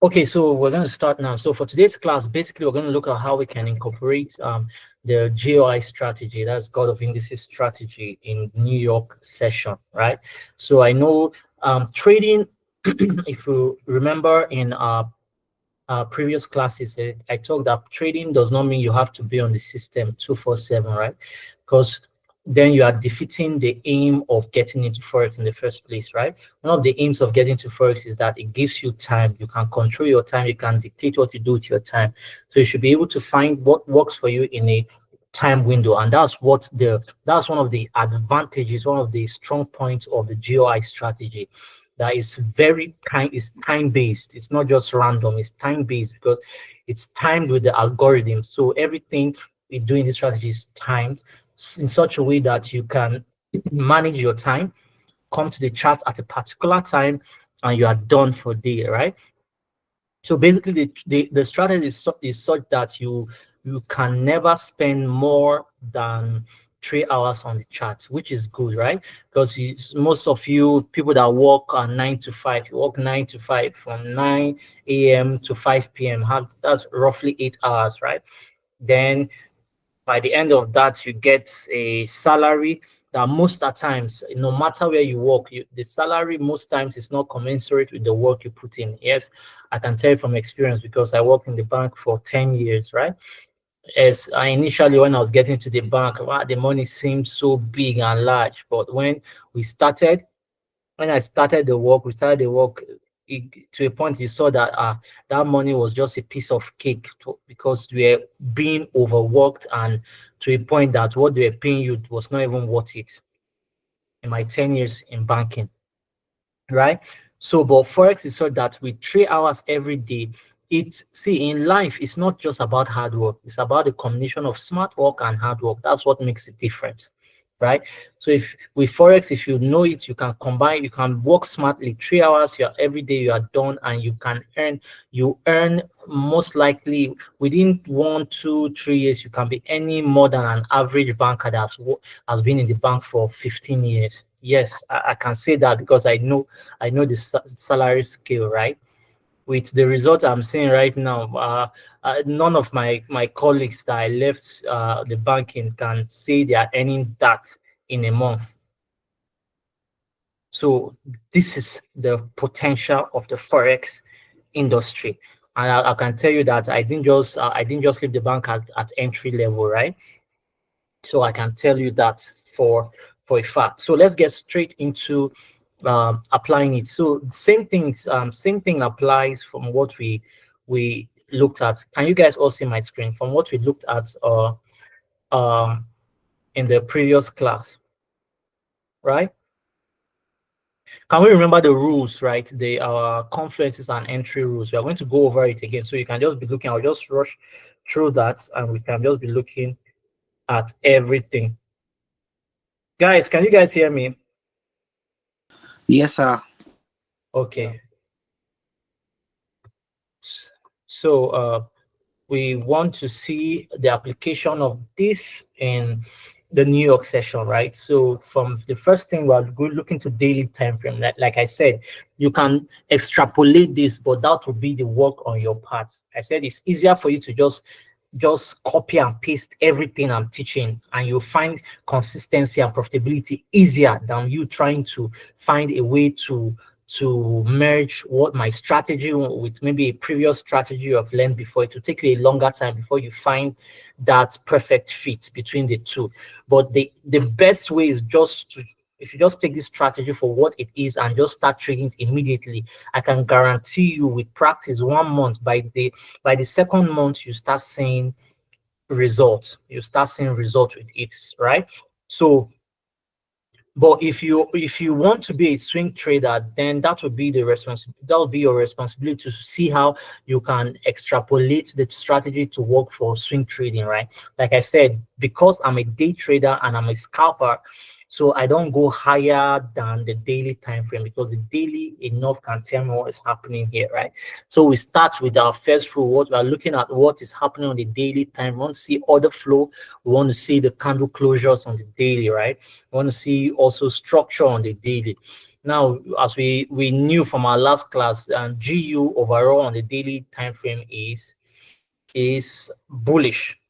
Okay, so we're going to start now. So for today's class, basically, we're going to look at how we can incorporate the GOI strategy, that's God of Indices strategy, in New York session, right? So I know trading, if you remember in previous classes, I talked that trading does not mean you have to be on the system 247, right? Because then you are defeating the aim of getting into Forex in the first place, right? One of the aims of getting to Forex is that it gives you time. You can control your time. You can dictate what you do with your time. So you should be able to find what works for you in a time window. And that's one of the advantages, one of the strong points of the GOI strategy, that is very is time based. It's not just random, it's time based because it's timed with the algorithm. So everything we do in this strategy is timed in such a way that you can manage your time, come to the chart at a particular time, and you are done for the day, right? So basically the strategy is such that you can never spend more than 3 hours on the chart, which is good, right? Because most of you people that work 9 to 5, you work 9 to 5 from 9 a.m. to 5 p.m. That's roughly 8 hours, right? Then by the end of that, you get a salary that most of the times, no matter where you work, the salary most times is not commensurate with the work you put in. Yes, I can tell you from experience because I worked in the bank for 10 years, right? As I initially, when I was getting to the bank, wow, the money seemed so big and large. But when I started the work, we started the work to a point you saw that that money was just a piece of cake because we were being overworked, and to a point that what they were paying you was not even worth it in my 10 years in banking, right? So, but Forex is so that with 3 hours every day, see, in life, it's not just about hard work, it's about a combination of smart work and hard work. That's what makes it different, right? So if with Forex, if you know it, you can combine, you can work smartly. 3 hours, every day you are done, and you earn most likely within 1, 2, 3 years, you can be any more than an average banker has been in the bank for 15 years. Yes, I can say that because I know the salary scale, right? With the result I'm seeing right now, none of my colleagues that I left the banking can say they are earning that in a month. So this is the potential of the Forex industry. And I can tell you that I didn't just leave the bank at entry level, right? So I can tell you that for a fact. So let's get straight into applying it. So same thing applies from what we looked at. Can you guys all see my screen from what we looked at um, in the previous class, right? Can we remember the rules, right? The confluences and entry rules. We are going to go over it again, so you can just be looking. I'll just rush through that, and we can just be looking at everything. Guys, can you guys hear me? Yes, sir. Okay. So we want to see the application of this in the New York session, right? So from the first thing, we're looking to daily time frame. Like I said, you can extrapolate this, but that will be the work on your part. I said it's easier for you to just copy and paste everything I'm teaching, and you'll find consistency and profitability easier than you trying to find a way to merge what my strategy with maybe a previous strategy you have learned before. It will take you a longer time before you find that perfect fit between the two. But the best way is if you just take this strategy for what it is and just start trading it immediately, I can guarantee you with practice 1 month, by the second month, you start seeing results. You start seeing results with it, right? So but if you want to be a swing trader, then that will be your responsibility to see how you can extrapolate the strategy to work for swing trading, right? Like I said, because I'm a day trader and I'm a scalper, So I don't go higher than the daily time frame because the daily enough can tell me what is happening here, right? So we start with our first rule. What we are looking at, what is happening on the daily time. We want to see order flow. We want to see the candle closures on the daily, right? We want to see also structure on the daily. Now, as we knew from our last class, GU overall on the daily time frame is bullish.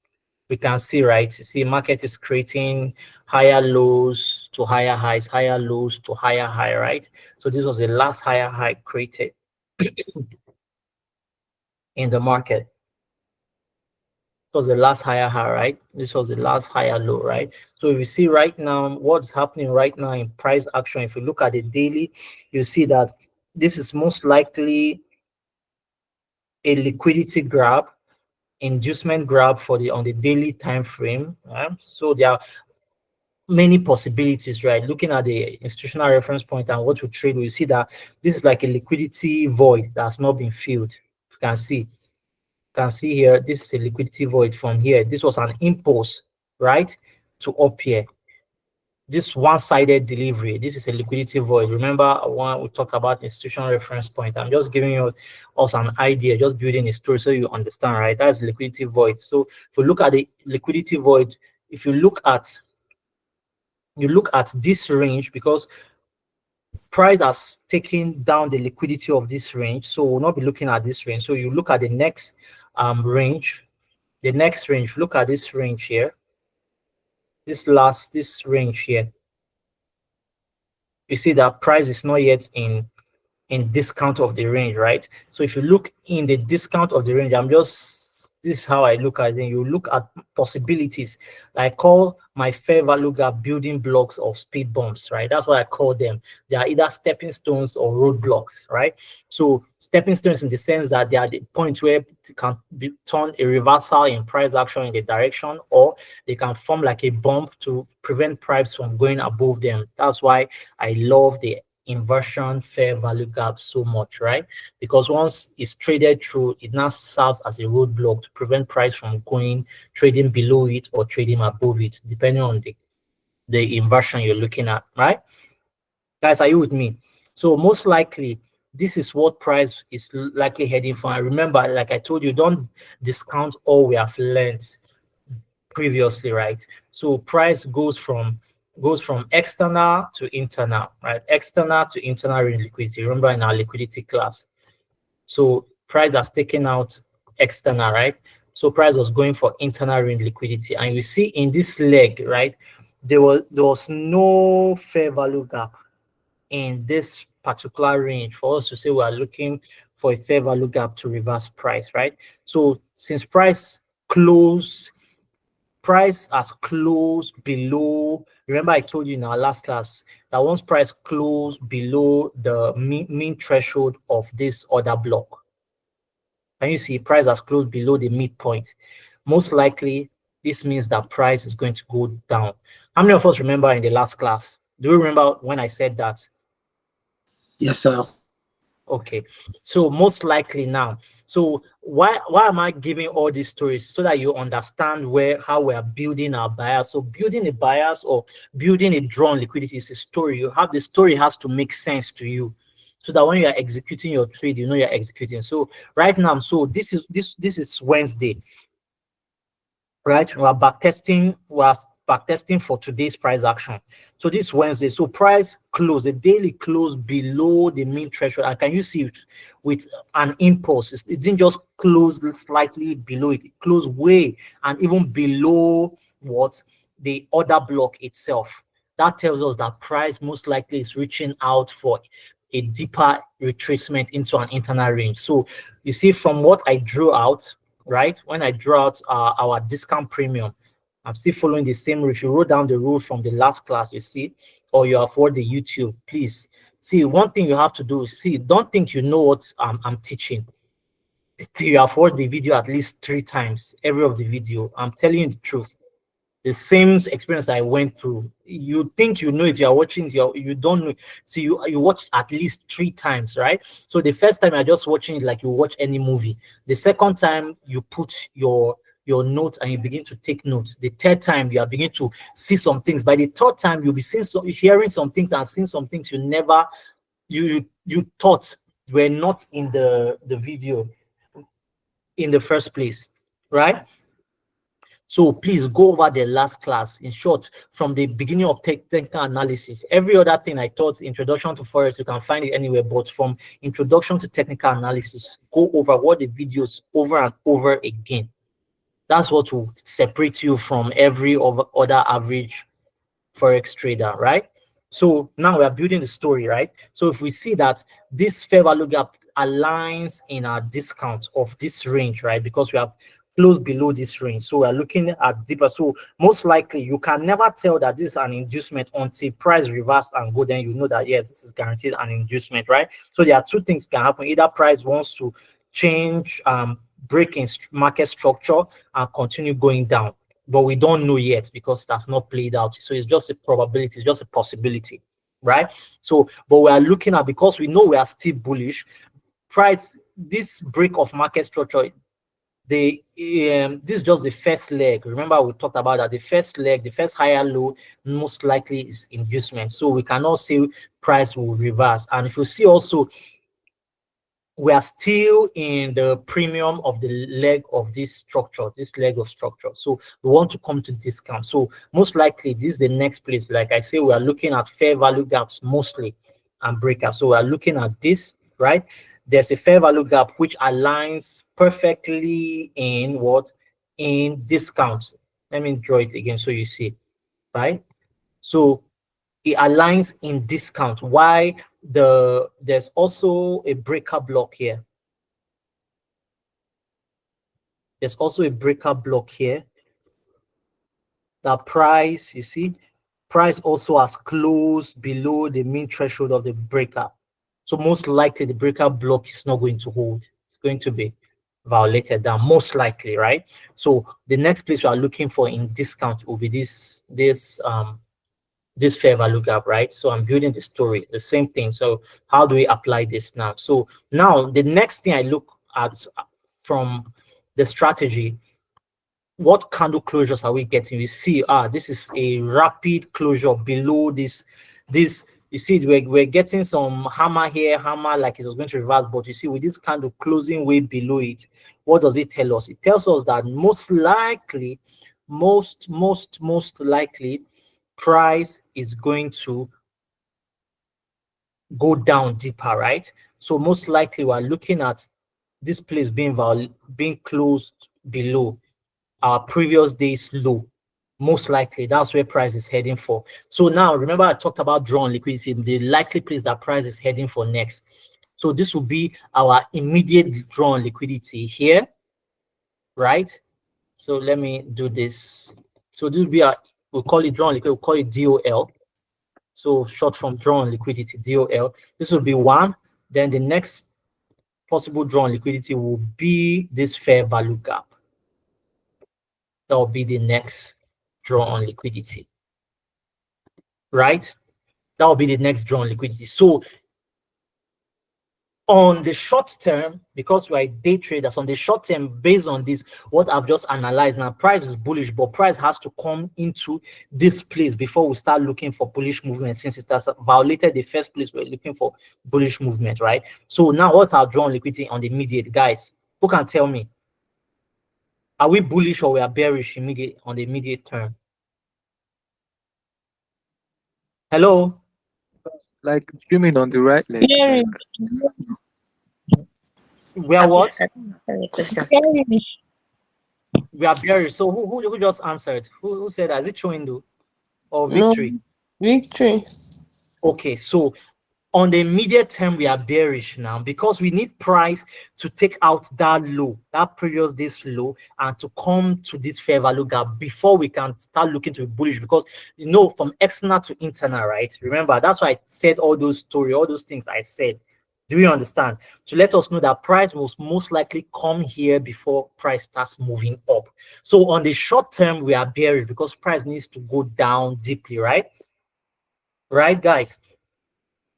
We can see, right? You see, market is creating higher lows to higher highs, higher lows to higher high, right? So this was the last higher high created in the market. This was the last higher high, right? This was the last higher low, right? So if you see right now, what's happening right now in price action, if you look at the daily, you see that this is most likely a liquidity grab, inducement grab for the on the daily time frame. Right? So there are many possibilities, right? Looking at the institutional reference point and what to trade, we see that this is like a liquidity void that's not been filled. You can see here, this is a liquidity void from here. This was an impulse, right, to up here. This one-sided delivery, this is a liquidity void. Remember when we talked about institutional reference point, I'm just giving you also an idea, just building a story so you understand, right? That's liquidity void. So if you look at the liquidity void, if you look at this range, because price has taken down the liquidity of this range, so we'll not be looking at this range. So you look at the next range, look at this range here, this range here. You see that price is not yet in discount of the range, right? So if you look in the discount of the range, this is how I look at it. You look at possibilities. I call my fair value gap building blocks of speed bumps, right? That's what I call them. They are either stepping stones or roadblocks, right? So stepping stones in the sense that they are the point where it can turn a reversal in price action in the direction, or they can form like a bump to prevent price from going above them. That's why I love the inversion fair value gap so much, right? Because once it's traded through, it now serves as a roadblock to prevent price from trading below it or trading above it, depending on the inversion you're looking at, right? Guys, are you with me? So most likely, this is what price is likely heading for. And remember, like I told you, don't discount all we have learned previously, right? So price goes from external to internal, right? External to internal range liquidity. Remember in our liquidity class. So price has taken out external, right? So price was going for internal range liquidity. And you see in this leg, right, there was no fair value gap in this particular range for us to say we are looking for a fair value gap to reverse price, right? So since price has closed below, remember I told you in our last class that once price closed below the mean threshold of this order block, and you see price has closed below the midpoint, most likely this means that price is going to go down. How many of us remember in the last class? Do you remember when I said that? Yes, sir. Okay, so most likely now. So why am I giving all these stories? So that you understand how we are building our bias. So building a bias or building a drawn liquidity is a story. The story has to make sense to you, so that when you are executing your trade, you know you're executing. So right now, so this is Wednesday. Right, we are backtesting for today's price action. So this Wednesday, so price close, the daily close below the mean threshold. And can you see it with an impulse? It didn't just close slightly below it closed way and even below what the order block itself. That tells us that price most likely is reaching out for a deeper retracement into an internal range. So you see from what I drew out, right? When I draw out our discount premium, I'm still following the same rule. If you wrote down the rule from the last class, you see, or you have followed the YouTube, please see. One thing you have to do is don't think you know what I'm teaching. You have watched the video at least 3 times, every of the video. I'm telling you the truth. The same experience I went through. You think you know it, you are watching it, you don't know. See, you watch at least 3 times, right? So the first time you're just watching it like you watch any movie. The second time you put your your notes and you begin to take notes. The third time you are beginning to see some things. By the third time, you'll be hearing some things and seeing some things you never you thought were not in the video in the first place, right? So please go over the last class. In short, from the beginning of technical analysis, every other thing I taught, introduction to forex, you can find it anywhere, but from introduction to technical analysis, go over what the videos over and over again. That's what will separate you from every other average forex trader, right? So now we are building the story, right? So if we see that this fair value gap aligns in our discount of this range, right? Because we have closed below this range. So we're looking at deeper. So most likely you can never tell that this is an inducement until price reversed and go, then you know that yes, this is guaranteed an inducement, right? So there are two things can happen. Either price wants to change, break in market structure and continue going down, but we don't know yet because that's not played out. So it's just a probability, it's just a possibility, right? So, but we are looking at, because we know we are still bullish, price, this break of market structure, this is just the first leg. Remember, we talked about that the first leg, the first higher low, most likely is inducement. So we cannot say price will reverse. And if you see also, we are still in the premium of the leg of this structure, this leg of structure. So we want to come to discount. So most likely this is the next place. Like I say, we are looking at fair value gaps mostly and breakouts. So we are looking at this, right? There's a fair value gap which aligns perfectly in what? In discounts. Let me draw it again so you see, right? So it aligns in discount. Why? There's also a breaker block here. There's also a breaker block here. That price, you see, price also has closed below the mean threshold of the breaker. So most likely the breaker block is not going to hold. It's going to be violated down, most likely, right? So the next place we are looking for in discount will be this fair value gap, right? So I'm building the story, the same thing. So how do we apply this now? So now the next thing I look at from the strategy, what candle closures are we getting? We see, this is a rapid closure below this. You see, we're getting some hammer here, hammer like it was going to reverse, but you see with this candle closing way below it, what does it tell us? It tells us that most likely, most likely, price is going to go down deeper, right? So most likely we're looking at this place being closed below our previous day's low. Most likely that's where price is heading for. So now remember I talked about drawn liquidity, the likely place that price is heading for next. So this will be our immediate drawn liquidity here, right? So let me do this. So this will be we'll call it drawn liquidity, we'll call it DOL. So short from drawn liquidity, DOL. This will be one. Then the next possible drawn liquidity will be this fair value gap. That will be the next drawn liquidity, right? That will be the next drawn liquidity. So on the short term, because we're day traders, on the short term, based on this, what I've just analyzed, now price is bullish, but price has to come into this place before we start looking for bullish movement, since it has violated the first place we're looking for bullish movement, right? So now what's our drawn liquidity on the immediate? Guys, who can tell me? Are we bullish or we are bearish immediate on the immediate term? Hello? Like dreaming on the right leg. Bearish. We are what? Bearish. We are bearish. So who just answered? Who said that? Is it Choindo or No, Victory? victory. Okay, so on the immediate term, we are bearish now because we need price to take out that low, that previous day's low, and to come to this fair value gap before we can start looking to be bullish. Because you know, from external to internal, right? Remember, that's why I said all those stories, all those things I said. Do you understand? To let us know that price will most likely come here before price starts moving up. So on the short term, we are bearish because price needs to go down deeply, right? Right, guys?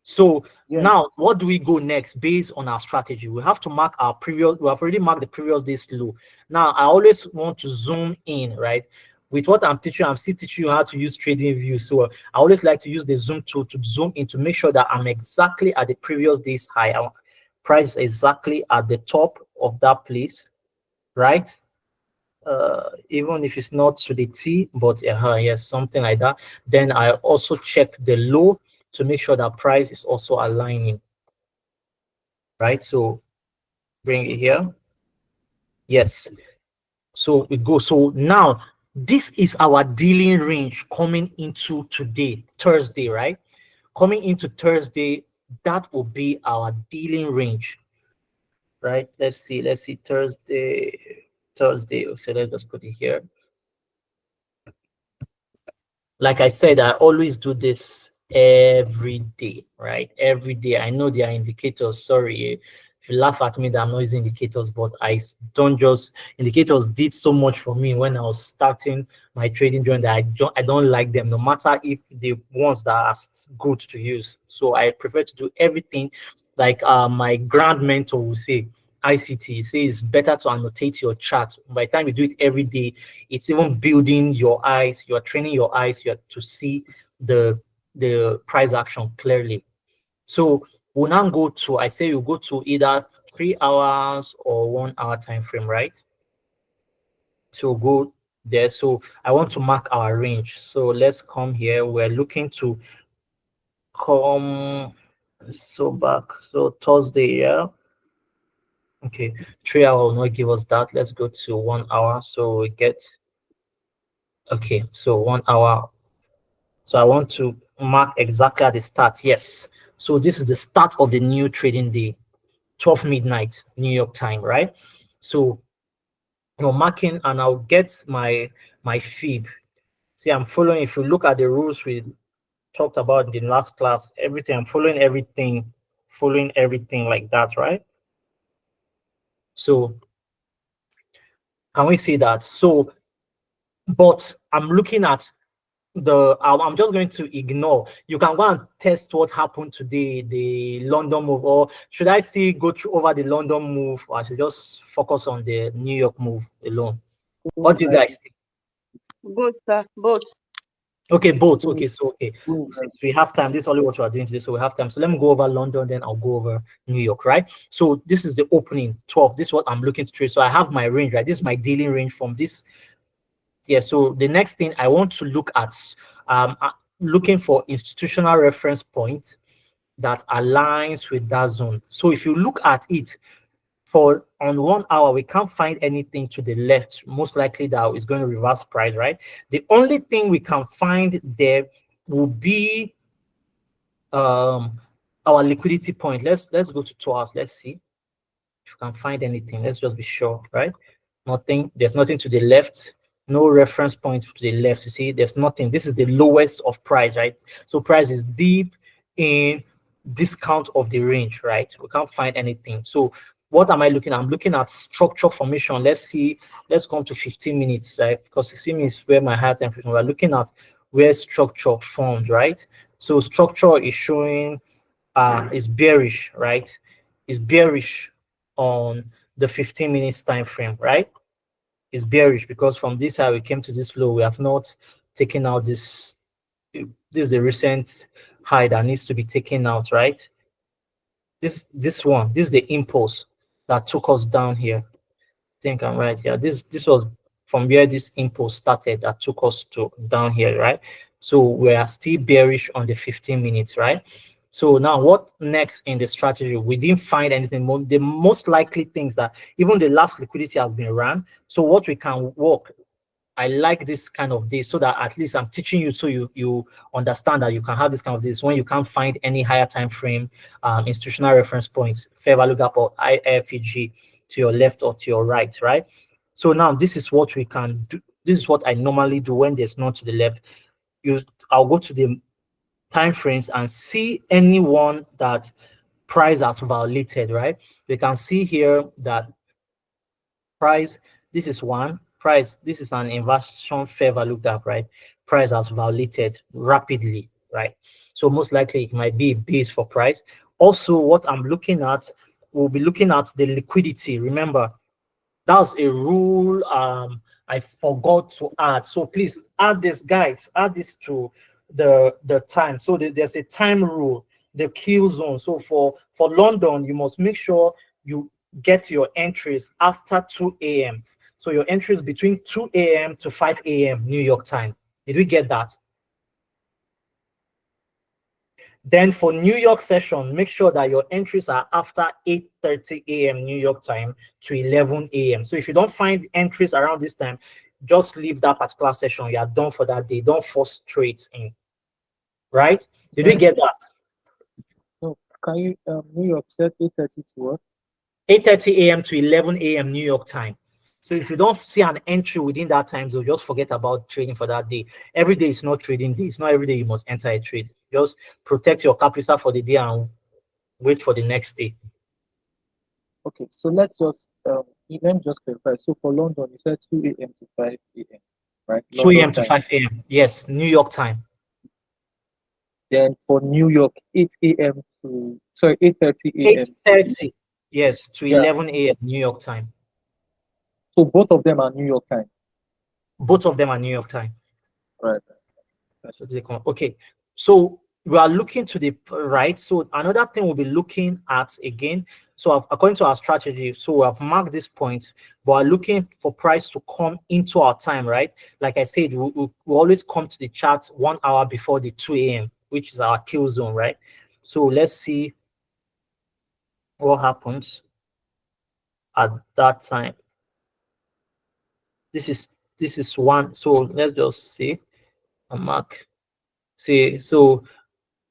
So Now, what do we go next based on our strategy? We have to mark our previous, we have already marked the previous day's low. Now, I always want to zoom in, right? With what I'm teaching, I'm still teaching you how to use trading view. So I always like to use the zoom tool to zoom in to make sure that I'm exactly at the previous day's high. Price exactly at the top of that place, right? Even if it's not to the T, but yes, something like that. Then I also check the low to make sure that price is also aligning, right? So bring it here. Yes. So we go. So now this is our dealing range coming into today, Thursday, right? Coming into Thursday, that will be our dealing range, right? Let's see Thursday. So let's just put it here. Like I said, I always do this every day, right? Every day. I know there are indicators. Sorry if you laugh at me that I'm not using indicators, but don't just, indicators did so much for me when I was starting my trading journey that I don't like them, no matter if the ones that are good to use. So I prefer to do everything like my grand mentor will say. ICT says it's better to annotate your chart. By the time you do it every day, it's even building your eyes, you're training your eyes to see the price action clearly. So we'll now go to, I say you go to either 3 hours or 1 hour time frame, right? So go there. So I want to mark our range. So let's come here. We're looking to come back. So Thursday, yeah. Okay, 3 hour will not give us that. Let's go to 1 hour. So we get, okay, so 1 hour. So I want to mark exactly at the start. Yes. So this is the start of the new trading day, 12 midnight New York time, right? So marking, and I'll get my fib. See, I'm following. If you look at the rules we talked about in the last class, everything, I'm following everything like that, right? So can we see that? So, but I'm looking at I'm just going to ignore. You can go and test what happened today, the London move, or should I still go through over the London move, or I should just focus on the New York move alone? What do you guys think? Both, sir. Both. Okay, both. Okay, so since we have time, this is only what we are doing today, so we have time. So let me go over London, then I'll go over New York, right? So this is the opening 12. This is what I'm looking to trade. So I have my range, right? This is my daily range from this. Yeah, so the next thing I want to look at, looking for institutional reference point that aligns with that zone. So if you look at it for on 1 hour, we can't find anything to the left. Most likely that is going to reverse price, right? The only thing we can find there will be our liquidity point. Let's go to 2 hours. Let's see if you can find anything. Let's just be sure, right? Nothing. There's nothing to the left. No reference point to the left. You see, there's nothing. This is the lowest of price, right? So price is deep in discount of the range, right? We can't find anything. So what am I looking at? I'm looking at structure formation. Let's see. Let's come to 15 minutes, right? Because 15 minutes is where my high time frame. We're looking at where structure forms, right? So structure is showing is bearish, right? Is bearish on the 15 minutes time frame, right? Is bearish because from this high we came to this low. We have not taken out this. This is the recent high that needs to be taken out, right? This is the impulse that took us down here. I think I'm right here. This was from where this impulse started that took us to down here, right? So we are still bearish on the 15 minutes, right? So now what next in the strategy? We didn't find anything. The most likely things that even the last liquidity has been run. So what we can work, I like this kind of day so that at least I'm teaching you so you understand that you can have this kind of days when you can't find any higher time frame, institutional reference points, fair value gap or IFEG to your left or to your right, right? So now this is what we can do. This is what I normally do when there's none to the left. I'll go to the time frames and see anyone that price has violated, right? We can see here that price, this is one price, this is an inversion fair value gap, right? Price has violated rapidly, right? So most likely it might be a base for price, Also, what I'm looking at, we'll be looking at the liquidity. Remember, that's a rule I forgot to add. So please add this, guys. Add this to the time. So there's a time rule, the kill zone. So for London, you must make sure you get your entries after 2 a.m. So your entries between 2 a.m. to 5 a.m. New York time. Did we get that? Then for New York session, make sure that your entries are after 8:30 a.m. New York time to 11 a.m. So if you don't find entries around this time, just leave that particular session. You are done for that day. Don't force trades in. Right? Did we get that? No, can you New York said 8:30 to what? 8:30 a.m. to 11 a.m. New York time. So if you don't see an entry within that time, so just forget about trading for that day. Every day is not trading day. It's not every day you must enter a trade. Just protect your capital for the day and wait for the next day. Okay, so let's just let me just clarify. So for London, you said 2 a.m. to 5 a.m. right? 2 London a.m. to time. 5 a.m. Yes, New York time. Then for New York, 8 a.m. to 8:30 a.m. 8:30. Yes, to Yeah. 11 a.m. New York time. So both of them are New York time. Both of them are New York time. Right. So okay, so we are looking to the right. So another thing we'll be looking at again. So according to our strategy, so we have marked this point, but we're looking for price to come into our time, right? Like I said, we always come to the chart 1 hour before the 2 a.m., which is our kill zone, right? So let's see what happens at that time. This is one. So let's just see a mark. See, so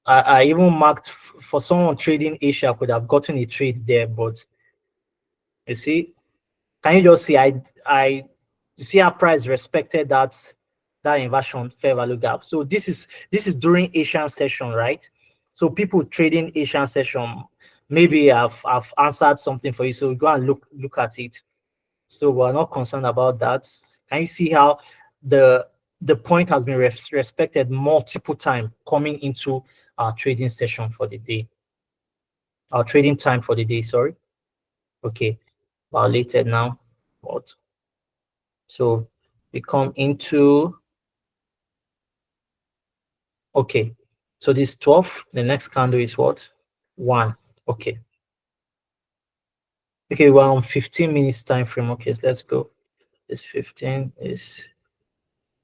I even marked for someone trading Asia could have gotten a trade there, but you see, can you just see you see how price respected that inversion fair value gap. So this is during Asian session, right? So people trading Asian session, maybe I've answered something for you. So go and look at it. So we're not concerned about that. Can you see how the point has been respected multiple times coming into our trading session for the day, our trading time for the day, sorry. Okay, violated now. What? So we come into, okay, so this 12, the next candle is what? 1. Okay. Okay, we're on 15 minutes time frame. Okay, so let's go. This 15 is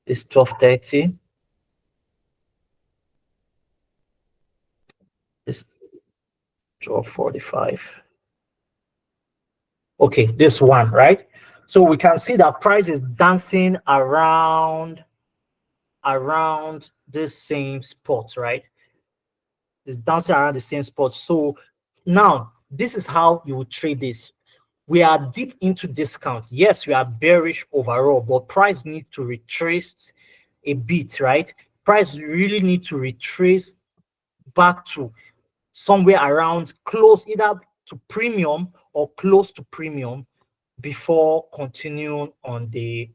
12:30. This 12:45. Okay, this one, right? So we can see that price is dancing around this same spot, right? It's dancing around the same spot. So now this is how you would trade this. We are deep into discount. Yes, we are bearish overall, but price needs to retrace a bit, right? Price really need to retrace back to somewhere around close, either to premium or close to premium, before continuing on the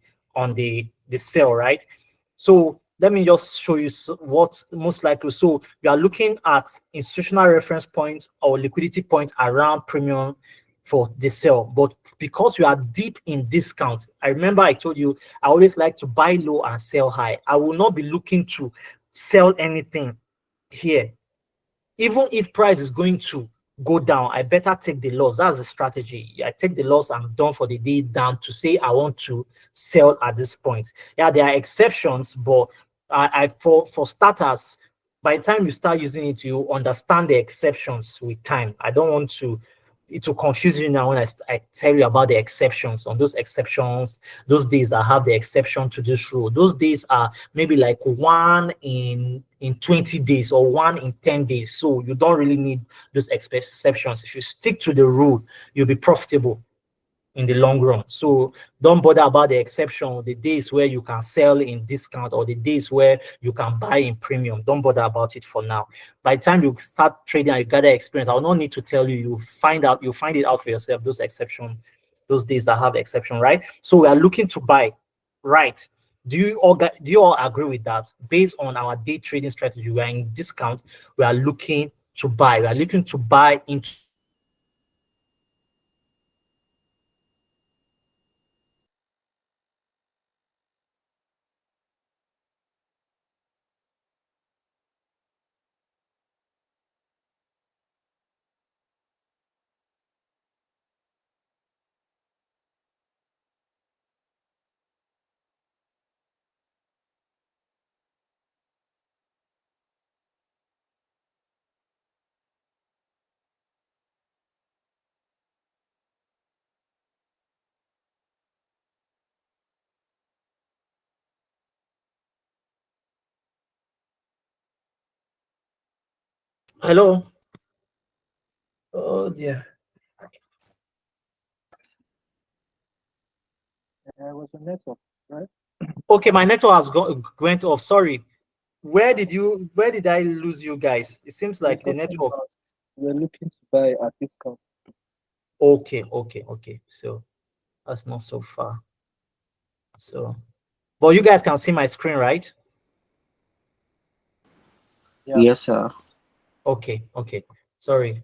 sell, right? So let me just show you what's most likely. So you are looking at institutional reference points or liquidity points around premium for the sell, but because you are deep in discount, I remember I told you I always like to buy low and sell high. I will not be looking to sell anything here. Even if price is going to go down, I better take the loss. That's the strategy. I take the loss, I'm done for the day, down to say I want to sell at this point. Yeah, there are exceptions, but for starters, by the time you start using it, you understand the exceptions with time. I don't want to it will confuse you now when I tell you about the exceptions. On those exceptions, those days that have the exception to this rule, those days are maybe like 1 in 20 days or 1 in 10 days. So you don't really need those exceptions. If you stick to the rule, you'll be profitable in the long run. So don't bother about the exception, the days where you can sell in discount or the days where you can buy in premium. Don't bother about it for now. By the time you start trading and you gather experience, I will not need to tell you. You'll find it out for yourself, those exceptions, those days that have exception, right? So we are looking to buy, right? Do you all agree with that? Based on our day trading strategy, we are in discount. We are looking to buy. We are looking to buy into hello. Oh dear. Was your network, right? Okay, my network has went off. Sorry. Where did I lose you guys? It seems We're like the talking network. about we're looking to buy at discount. Okay. So that's not so far. So, but you guys can see my screen, right? Yeah. Yes, sir. Okay. Sorry.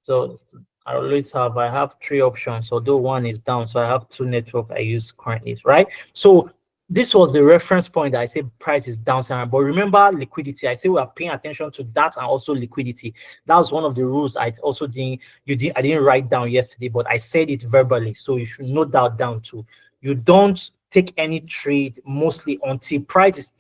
So I have three options, although one is down. So I have two network I use currently, right? So this was the reference point that I say price is downside. But remember liquidity. I say we are paying attention to that and also liquidity. That was one of the rules I also I didn't write down yesterday, but I said it verbally. So you should note that down too. You don't take any trade mostly until price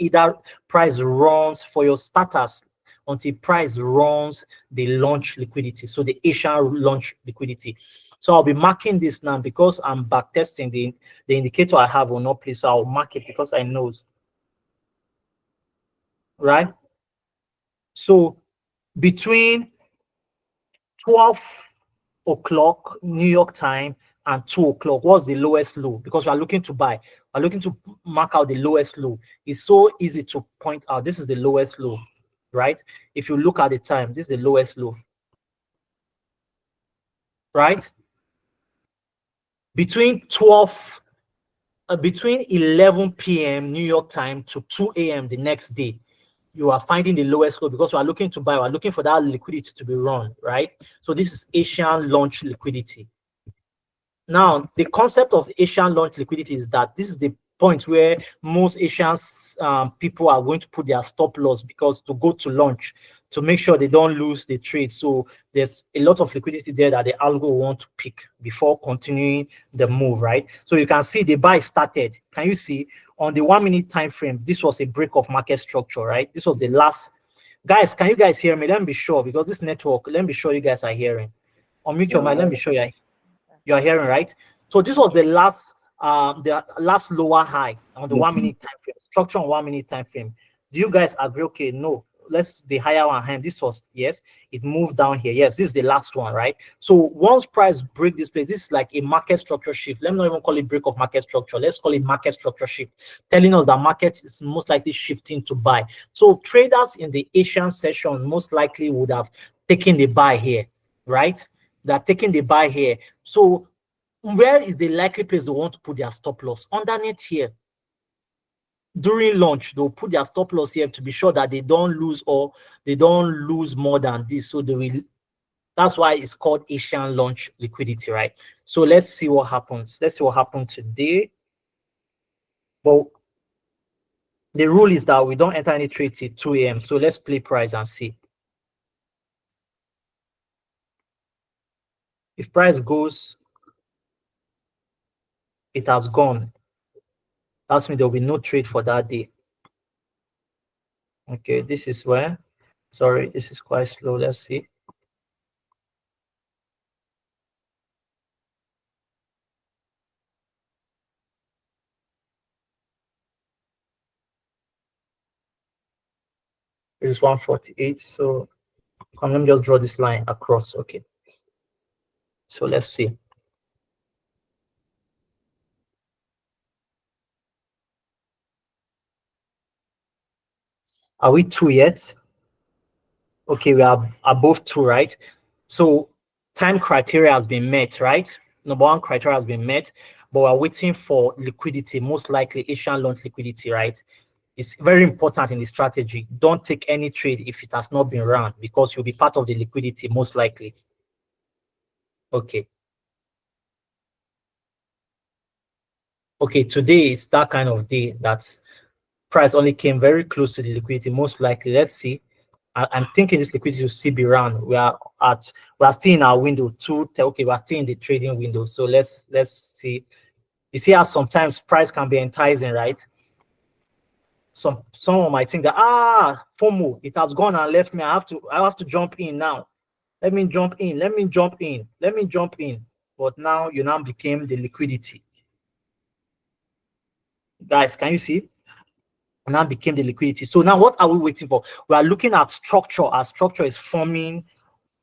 runs for your starters, until price runs the launch liquidity, so the Asian launch liquidity. So I'll be marking this now because I'm back testing the indicator I have will not play. So I'll mark it because I know, right? So between 12 o'clock New York time and 2 o'clock, what's the lowest low? Because we're looking to buy, we're looking to mark out the lowest low. It's so easy to point out. This is the lowest low, right? If you look at the time, this is the lowest low, right? Between 11 p.m. New York time to 2 a.m. the next day, you are finding the lowest low because we are looking to buy. We're looking for that liquidity to be run, right? So this is Asian launch liquidity. Now, the concept of Asian launch liquidity is that this is the point where most Asian people are going to put their stop loss because to go to launch to make sure they don't lose the trade. So there's a lot of liquidity there that the algo want to pick before continuing the move, right? So you can see the buy started. Can you see on the 1 minute time frame? This was a break of market structure, right? This was the last. Guys, can you guys hear me? Let me be sure because this network. Let me be sure you guys are hearing. Unmute your mic. Let me be sure you are hearing, right? So this was the last lower high on the 1 minute time frame, structure on 1 minute time frame. Do you guys agree? Okay, no, let's the higher one hand. This was, yes, it moved down here. Yes, this is the last one, right? So once price break this place, this is like a market structure shift. Let me not even call it break of market structure. Let's call it market structure shift, telling us that market is most likely shifting to buy. So traders in the Asian session most likely would have taken the buy here, right? They're taking the buy here. So where is the likely place they want to put their stop loss? Underneath here. During launch, they'll put their stop loss here to be sure that they don't lose or they don't lose more than this. So they will. That's why it's called Asian launch liquidity, right? So let's see what happens. Let's see what happened today. Well, the rule is that we don't enter any trade till 2 a.m. So let's play price and see. If price goes, it has gone. That's means there will be no trade for that day. Okay, this is where. Sorry, this is quite slow. Let's see. It is 148. So let me just draw this line across. Okay. So let's see. Are we 2 yet? Okay, we are above 2, right? So time criteria has been met, right? Number one criteria has been met, but we're waiting for liquidity, most likely Asian launch liquidity, right? It's very important in the strategy. Don't take any trade if it has not been run, because you'll be part of the liquidity most likely. Okay. Okay, today is that kind of day that price only came very close to the liquidity, most likely. Let's see. I'm thinking this liquidity will still be run. We are still in our window okay, we are still in the trading window. So let's see. You see how sometimes price can be enticing, right? Someone might think that FOMO, it has gone and left me. I have to jump in now. Let me jump in. But now you now became the liquidity. Guys, can you see? Now became the liquidity. So now what are we waiting for? We are looking at structure. Our structure is forming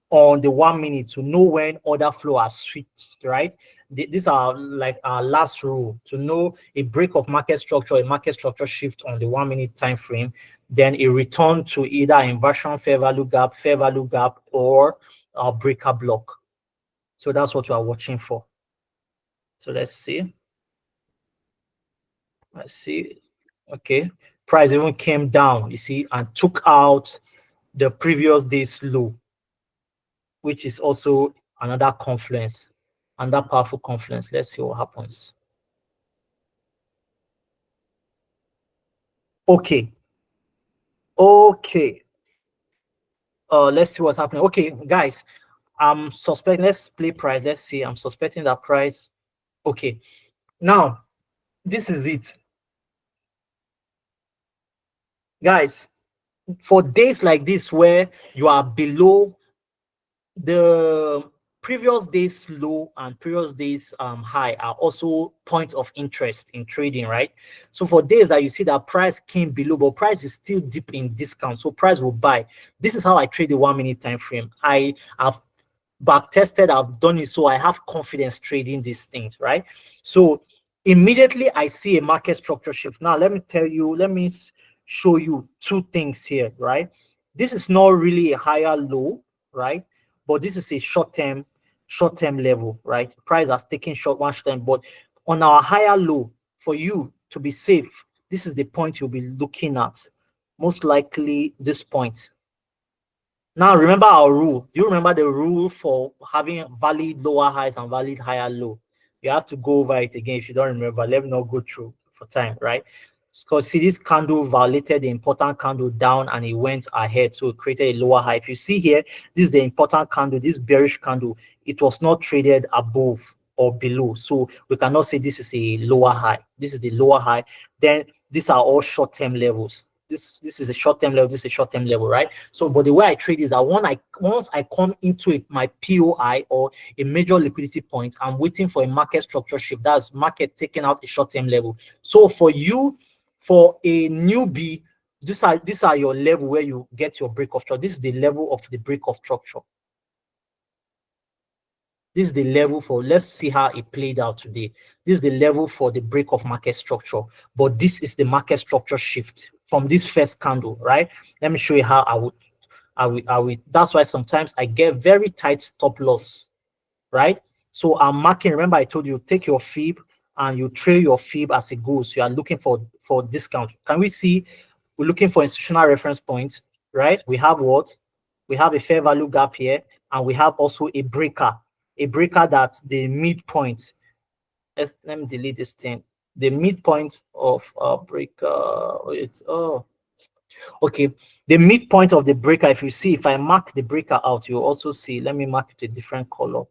on the 1 minute to know when order flow has switched, right? These are like our last rule to know a break of market structure, a market structure shift on the 1 minute time frame, then a return to either inversion fair value gap, or a breaker block. So that's what we are watching for. So let's see. Okay, price even came down, you see, and took out the previous day's low, which is also another confluence, another powerful confluence. Let's see what happens. Okay. Let's see what's happening. Okay, guys, I'm suspecting, let's play price. Let's see. I'm suspecting that price. Okay, now this is it, guys. For days like this where you are below the previous day's low and previous day's high are also points of interest in trading, right? So for days that you see that price came below, but price is still deep in discount, so price will buy. This is how I trade the 1 minute time frame. I have back tested, I've done it, so I have confidence trading these things, right? So immediately I see a market structure shift. Now let me show you two things here, right? This is not really a higher low, right? But this is a short-term level, right? Price has taken one short-term, but on our higher low, for you to be safe, this is the point you'll be looking at. Most likely this point. Now remember our rule. Do you remember the rule for having valid lower highs and valid higher low? You have to go over it again if you don't remember. Let me not go through for time, right? Because see, this candle violated the important candle down and it went ahead, so it created a lower high. If you see here, this is the important candle, this bearish candle. It was not traded above or below, so we cannot say this is a lower high. This is the lower high. Then these are all short-term levels. This is a short-term level, this is a short-term level, right? So, but the way I trade is that once I come into my POI or a major liquidity point, I'm waiting for a market structure shift. That's market taking out a short-term level. So for you, for a newbie, these are your level where you get your break of structure. This is the level of the break of structure. This is the level for, let's see how it played out today. This is the level for the break of market structure, but this is the market structure shift from this first candle, right? Let me show you how I would. That's why sometimes I get very tight stop loss, right? So I'm marking, remember I told you, take your fib and you trail your fib as it goes. You are looking for discount. Can we see we're looking for institutional reference points, right? We have what? We have a fair value gap here, and we have also a breaker that's the midpoint. Let me delete this thing. The midpoint of a breaker. Okay. The midpoint of the breaker, if you see, if I mark the breaker out, you also see, let me mark it a different color.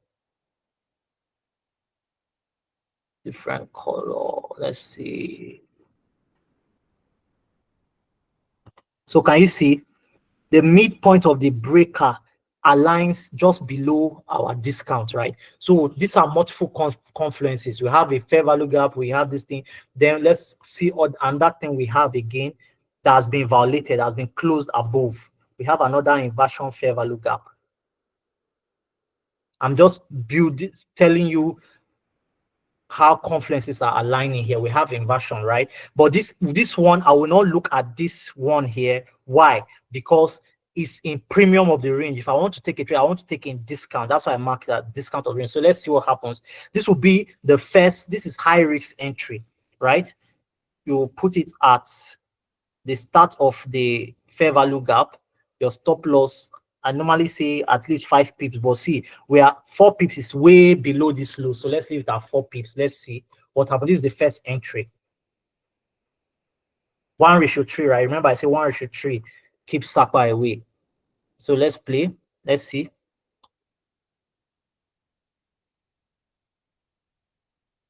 Let's see. So can you see the midpoint of the breaker aligns just below our discount, right? So these are multiple confluences. We have a fair value gap, we have this thing. Then let's see and that thing we have again that has been violated, has been closed above. We have another inversion fair value gap. I'm just telling you how confluences are aligning here. We have inversion, right? But this one, I will not look at this one here. Why? Because it's in premium of the range. If I want to take a trade, I want to take in discount. That's why I mark that discount of range. So let's see what happens. This will be the first. This is high risk entry, right? You put it at the start of the fair value gap, your stop loss, I normally say at least 5 pips, but see, we are 4 pips is way below this low. So let's leave it at 4 pips. Let's see what happens. This is the first entry. 1:3, right? Remember, I say 1:3 keep Sapa away. So let's play. Let's see.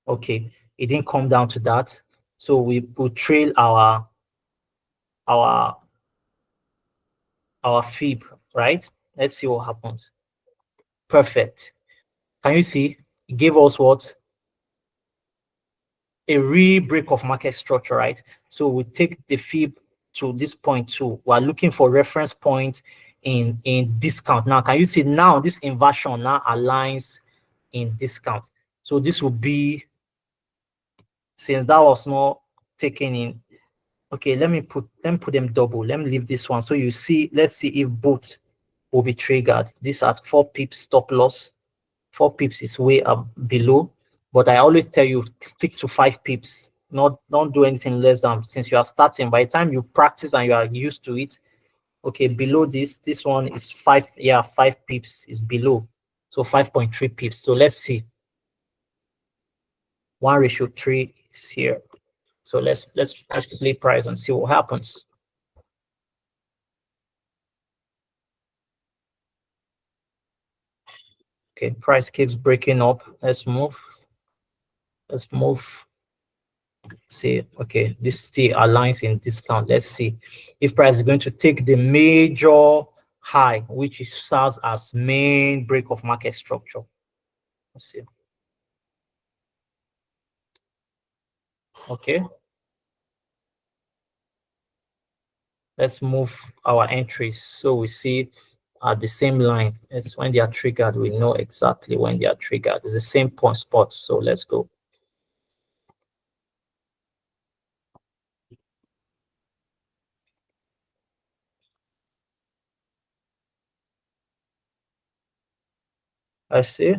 Okay, it didn't come down to that. So we will trail our fib, right? Let's see what happens. Perfect. Can you see? It gave us what? A re-break of market structure, right? So we take the fib to this point too. We're looking for reference point in discount. Now, can you see now this inversion now aligns in discount? So this will be, since that was not taken in. Okay, let me put them double. Let me leave this one. So you see, let's see if both will be triggered. This at 4 pips stop loss. 4 pips is way up below, but I always tell you stick to 5 pips. Don't do anything less than, since you are starting. By the time you practice and you are used to it, okay, below this one is 5. Yeah, 5 pips is below, so 5.3 pips. So let's see. 1:3 is here. So let's play price and see what happens. Okay, price keeps breaking up. Let's move. See, okay, this still aligns in discount. Let's see if price is going to take the major high, which serves as main break of market structure. Let's see. Okay, let's move our entries so we see at the same line. It's when they are triggered, we know exactly when they are triggered. It's the same point spot. So let's go. I see.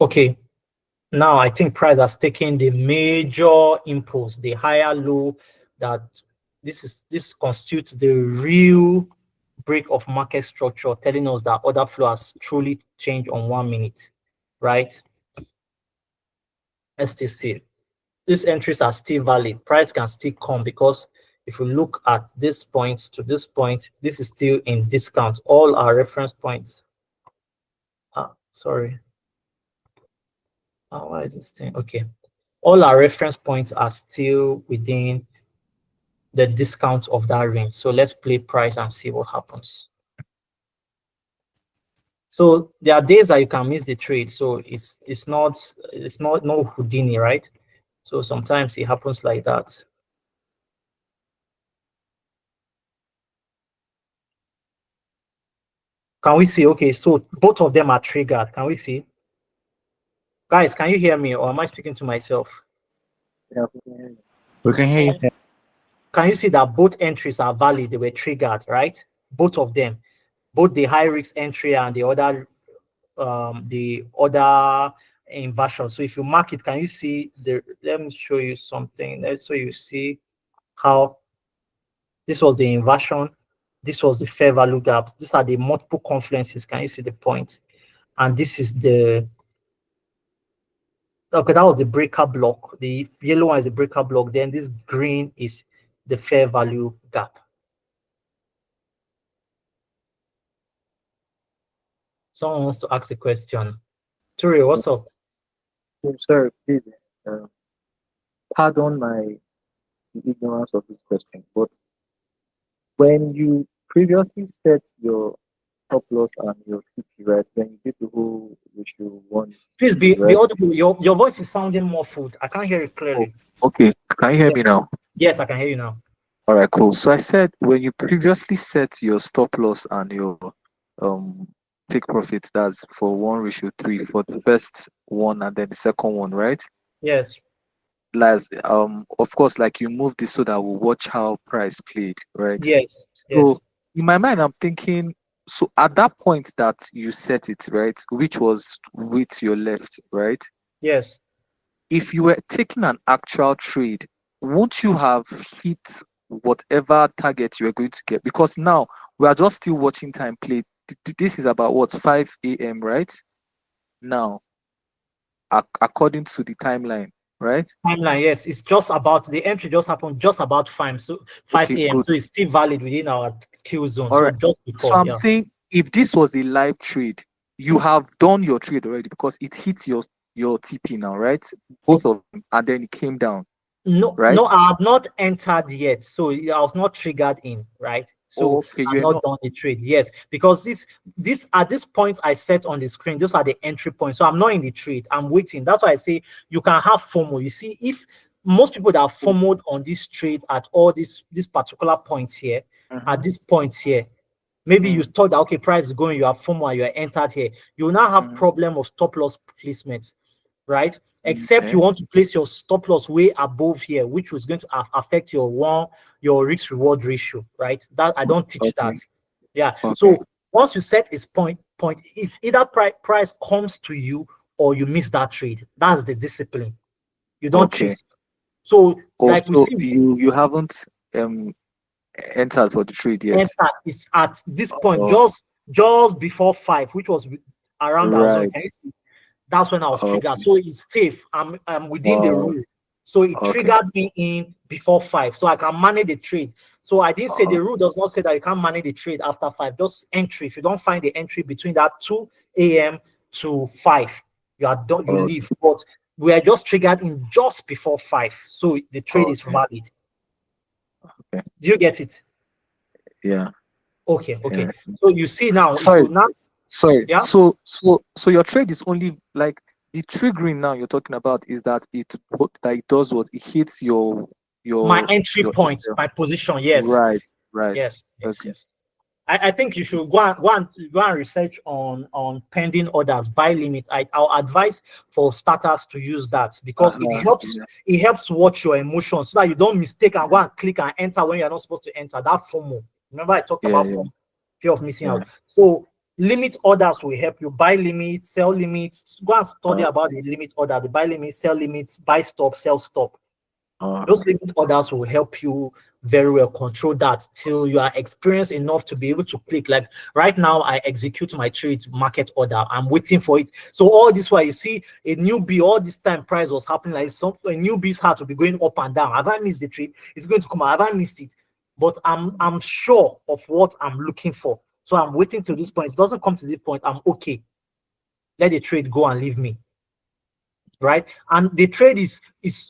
Okay, now I think price has taken the major impulse, the higher low, that this constitutes the real break of market structure, telling us that order flow has truly changed on 1 minute, right? Let's still see. These entries are still valid. Price can still come, because if we look at this point to this point, this is still in discount. All our reference points. Sorry. Why is this thing? Okay. All our reference points are still within the discount of that range. So let's play price and see what happens. So there are days that you can miss the trade. So it's not no Houdini, right? So sometimes it happens like that. Can we see? Okay, so both of them are triggered. Can we see? Guys, can you hear me, or am I speaking to myself? Yeah, We can hear you. Can you see that both entries are valid? They were triggered, right? Both of them, both the high risk entry and the other inversion. So if you mark it, can you see the? Let me show you something. So you see how this was the inversion, this was the fair value gaps. These are the multiple confluences. Can you see the point? And this is the, okay, that was the breaker block. The yellow one is the breaker block. Then this green is the fair value gap. Someone wants to ask a question. Turi, what's up? I'm sorry, please. Pardon my ignorance of this question, but when you previously set your stop loss and your TP, right? When you did the whole ratio 1, Please be right? audible. Your voice is sounding muffled. I can't hear it clearly. Okay, can you hear me now? Yes, I can hear you now. All right, cool. So I said when you previously set your stop loss and your take profit, that's for 1:3 for the first one and then the second one, right? Yes. Like of course, like you moved this so that we'll watch how price played, right? Yes. So Yes. in my mind, I'm thinking, so at that point that you set it, right, which was with your left, right? Yes. if you were taking an actual trade, won't you have hit whatever target you were going to get? Because now we are just still watching time play. This is about what, 5 a.m., right? Now, according to the timeline, right? Timeline, yes, it's just about the entry just happened just about 5 Okay, a.m. good. So it's still valid within our kill zone. All So right. just So before, I'm yeah. saying if this was a live trade, you have done your trade already because it hit your TP now, right? Both of them, and then it came down, No, right? no, I have not entered yet. So I was not triggered in, right? So Okay, I've you're not not. done the trade. Yes, because this at this point I set on the screen, those are the entry points. So I'm not in the trade. I'm waiting. That's why I say you can have FOMO. You see, if most people that are FOMOed on this trade at all this particular points here, at this point here, maybe you thought that okay, price is going, you have FOMO and you are entered here. You will now have problem of stop loss placements, right? Except Okay. you want to place your stop loss way above here, which was going to affect your risk reward ratio, right? That I don't teach that. Okay. Yeah. Okay. So once you set this point, if either price comes to you or you miss that trade, that's the discipline. You don't Okay. chase. So like we Also, see, you haven't entered for the trade yet. enter is at this point Oh, just before 5, which was around our zone. right. That's when I was triggered. Okay. So it's safe. I'm within the Oh, rule. So it okay. triggered me in before 5. So I can manage the trade. So I didn't say Uh-huh. the rule does not say that you can't manage the trade after 5. Just entry. If you don't find the entry between that 2 a.m. to 5, you are done, you Okay. leave. But we are just triggered in just before 5. So the trade is Okay. valid. Okay. Do you get it? Yeah. Okay, okay. Yeah. So you see now, if Sorry. you not Sorry. yeah, So your trade is only like the triggering now you're talking about is that it does what? It hits your my your entry your point, SL. my position, yes. Right. Right. Yes, yes, Okay. yes. I think you should go and research on pending orders, buy limit. I'll advise for starters to use that because Uh-huh. Yeah. it helps watch your emotions so that you don't mistake and go and click and enter when you're not supposed to enter. That FOMO. Remember, I talked Yeah. about Yeah. FOMO, fear of missing Yeah. out. So limit orders will help you buy limits, sell limits. Go and study Uh, about the limit order, the buy limits, sell limits, buy stop, sell stop. Those uh, limit orders will help you very well control that till you are experienced enough to be able to click. Like right now, I execute my trade market order. I'm waiting for it. So all this while you see a newbie, all this time price was happening like something. A newbie's heart to be going up and down. Have I missed the trade? It's going to come out. Have I missed it? But I'm sure of what I'm looking for. So I'm waiting till this point. If it doesn't come to this point, I'm okay. Let the trade go and leave me. Right, and the trade is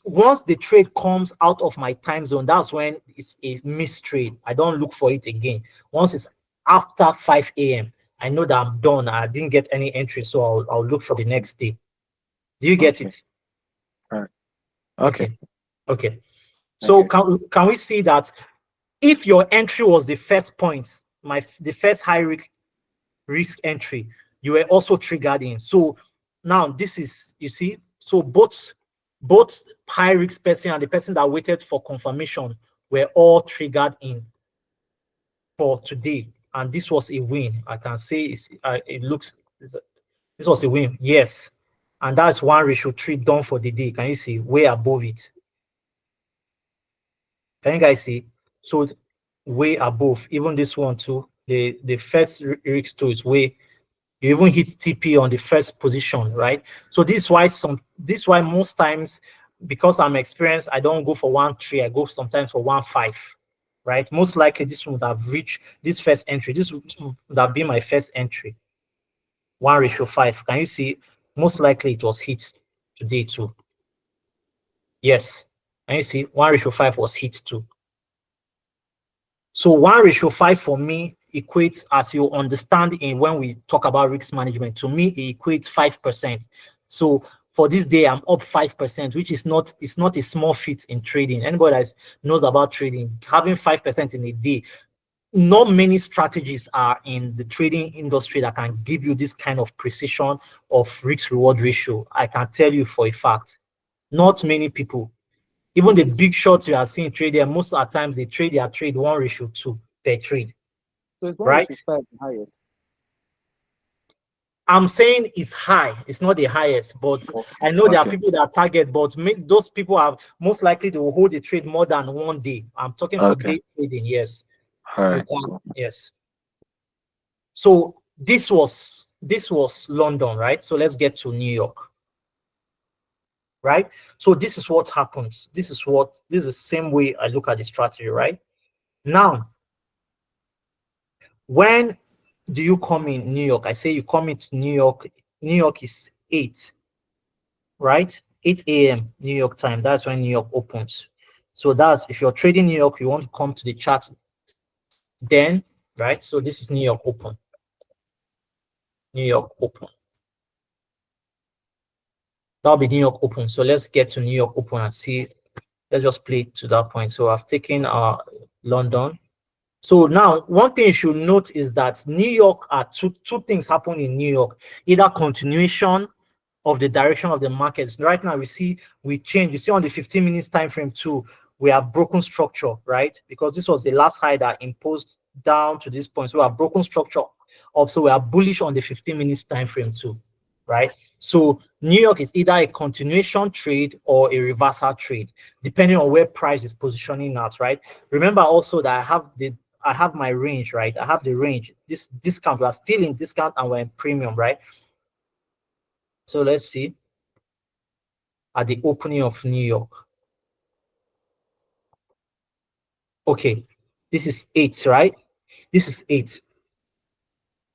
once the trade comes out of my time zone, that's when it's a missed trade. I don't look for it again. Once it's after 5 a.m., I know that I'm done. I didn't get any entry, so I'll look for the next day. Do you get okay. it? Right. Okay. Okay. So can we see that if your entry was the first point, the first high risk entry, you were also triggered in. So now this is, you see, so both high risk person and the person that waited for confirmation were all triggered in for today, and this was a win. I can say it looks this was a win, yes, and that's 1:3 done for the day. Can you see way above it? Can you guys see? So way above even this one too. The first risk too is way. You even hit TP on the first position, right? So this is why most times, because I'm experienced, I don't go for 1:3, I go sometimes for 1:5, right? Most likely this would have reached this first entry. This would have been my first entry. 1:5. Can you see? Most likely it was hit today too. Yes. Can you see? 1:5 was hit too. So 1:5 for me equates, as you understand in when we talk about risk management, to me it equates 5%. So for this day, I'm up 5%, which is not, it's not a small feat in trading. Anybody that knows about trading, having 5% in a day, not many strategies are in the trading industry that can give you this kind of precision of risk reward ratio. I can tell you for a fact, not many people. Even the big shots you are seeing trading, most of the times they trade their trade 1:2 per trade. So it's Right? 1:5 the highest. I'm saying it's high. It's not the highest, but I know there are Okay. people that target, but those people are most likely to hold the trade more than 1 day. I'm talking for Okay. day trading. Yes, All you right. can. Cool. Yes. So this was London, right? So let's get to New York, right? So this is what happens. This is the same way I look at the strategy, right? Now, when do you come in New York? I say you come into New York. New York is 8, right? 8 a.m. New York time. That's when New York opens. So that's if you're trading New York, you want to come to the chart then, right? So this is New York open. New York open. That'll be New York open. So let's get to New York open and see. Let's just play to that point. So I've taken London. So now one thing you should note is that New York are two things happen in New York, either continuation of the direction of the markets. Right now we change. You see on the 15 minutes time frame too, we have broken structure, right? Because this was the last high that imposed down to this point. So we have broken structure up. So we are bullish on the 15 minutes time frame too, right? So New York is either a continuation trade or a reversal trade, depending on where price is positioning at, right? Remember also that I have my range, right? I have the range. This discount, we are still in discount and we're in premium, right? So let's see at the opening of New York. Okay, this is 8, right? This is 8.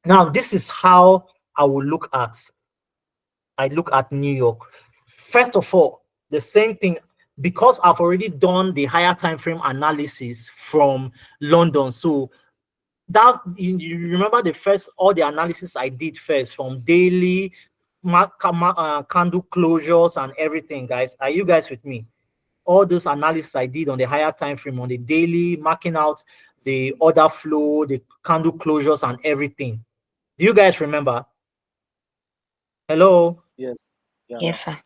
Now, this is how I will look at New York. First of all, the same thing, because I've already done the higher time frame analysis from London. So that you remember all the analysis I did first from daily candle closures and everything, guys. Are you guys with me? All those analysis I did on the higher time frame, on the daily, marking out the order flow, the candle closures and everything. Do you guys remember? Hello? Yes. Yeah. Yes, sir.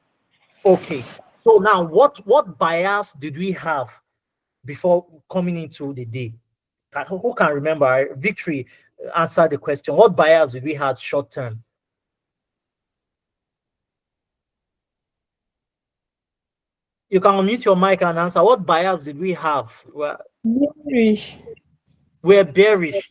Okay. So now what bias did we have before coming into the day? Who can remember? Victory, answer the question. What bias did we have short term? You can unmute your mic and answer. What bias did we have? Well, Bearish. we're bearish.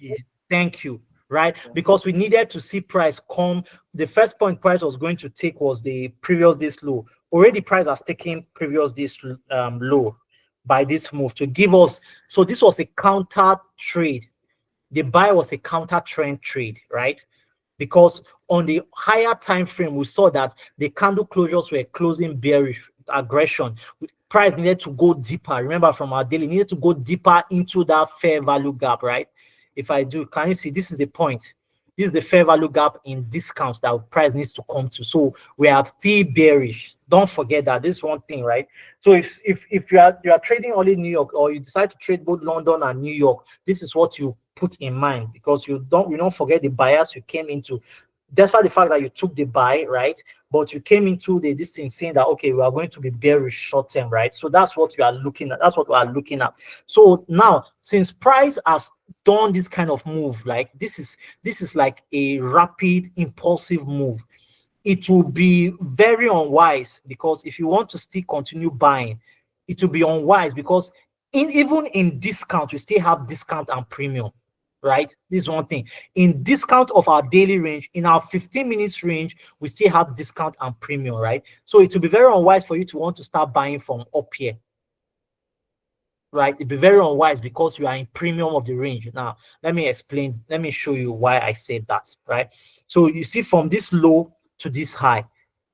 Thank you. Right? Because we needed to see price come. The first point price was going to take was the previous day's low. Already price has taken previous day's low by this move to give us. So this was a counter trade. The buy was a counter trend trade, right? Because on the higher time frame, we saw that the candle closures were closing bearish aggression. Price needed to go deeper. Remember from our daily, needed to go deeper into that fair value gap, right? If I do, can you see this is the point? This is the fair value gap in discounts that price needs to come to. So we are still bearish. Don't forget that. This is one thing, right? So if you are trading only New York, or you decide to trade both London and New York, this is what you put in mind, because you don't forget the bias you came into. Despite the fact that you took the buy, right? But you came into this thing saying that, okay, we are going to be bearish short term, right? So that's what you are looking at. That's what we are looking at. So now, since price has done this kind of move, like this is like a rapid, impulsive move, it will be very unwise, because if you want to still continue buying, it will be unwise, because even in discount, we still have discount and premium, right? This is one thing. In discount of our daily range, in our 15 minutes range, we still have discount and premium, right? So it will be very unwise for you to want to start buying from up here, right? It'd be very unwise because you are in premium of the range. Now, let me explain. Let me show you why I said that, right? So you see from this low to this high,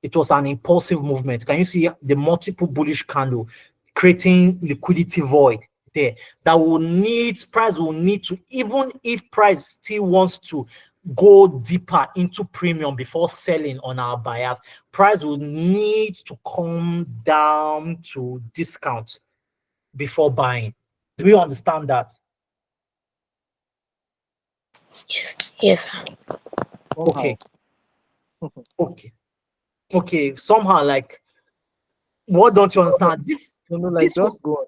it was an impulsive movement. Can you see the multiple bullish candle creating liquidity void there? That price will need to, even if price still wants to go deeper into premium before selling on our buyers, price will need to come down to discount before buying. Do you understand that? Yes, sir. Okay. Okay. Somehow, like, what don't you understand? No, like This just go on.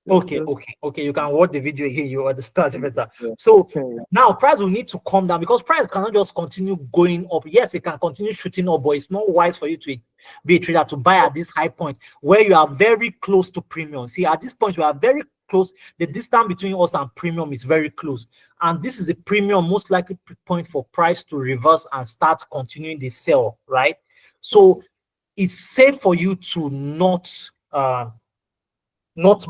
Okay, Just- okay. You can watch the video here. You understand better. Yeah. So Yeah. now price will need to come down because price cannot just continue going up. Yes, it can continue shooting up, but it's not wise for you to be a trader to buy at this high point where you are very close to premium. See, at this point, we are very close. The distance between us and premium is very close. And this is a premium, most likely point for price to reverse and start continuing the sell, right? So it's safe for you to not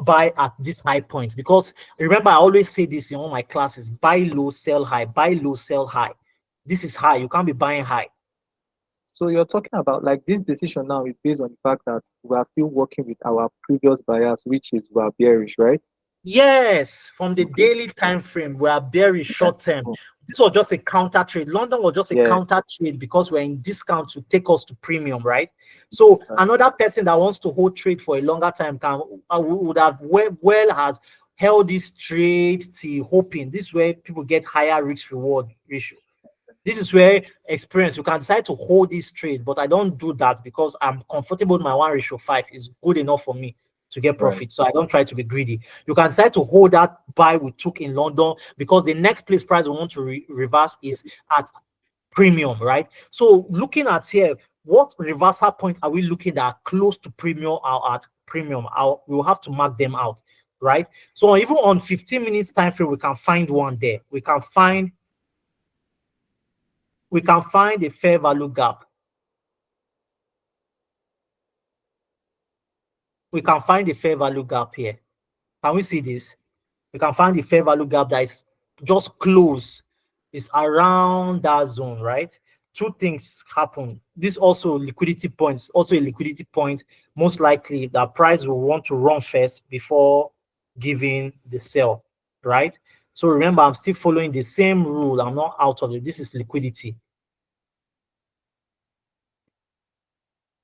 buy at this high point because remember, I always say this in all my classes: buy low, sell high, buy low, sell high. This is high. You can't be buying high. So you're talking about like this decision now is based on the fact that we are still working with our previous buyers, which is we are bearish, right? Yes, from the Okay. daily time frame, we are very short term. This was just a counter trade. London was just a Yeah. counter trade because we're in discount to take us to premium, right? So another person that wants to hold trade for a longer time can would have well has held this trade till hoping. This is where people get higher risk reward ratio. This is where experience, you can decide to hold this trade, but I don't do that because I'm comfortable with my 1:5 is good enough for me to get profit. Right. So I don't try to be greedy. You can decide to hold that buy we took in London because the next place price we want to reverse is at premium, right? So looking at here, what reversal point are we looking at close to premium or at premium? We'll have to mark them out, right? So even on 15 minutes time frame, we can find one there. We can find a fair value gap. We can find a fair value gap here. Can we see this? We can find the fair value gap that is just close. It's around that zone, right? Two things happen. This also liquidity points, also a liquidity point. Most likely the price will want to run first before giving the sell, right? So remember, I'm still following the same rule. I'm not out of it. This is liquidity.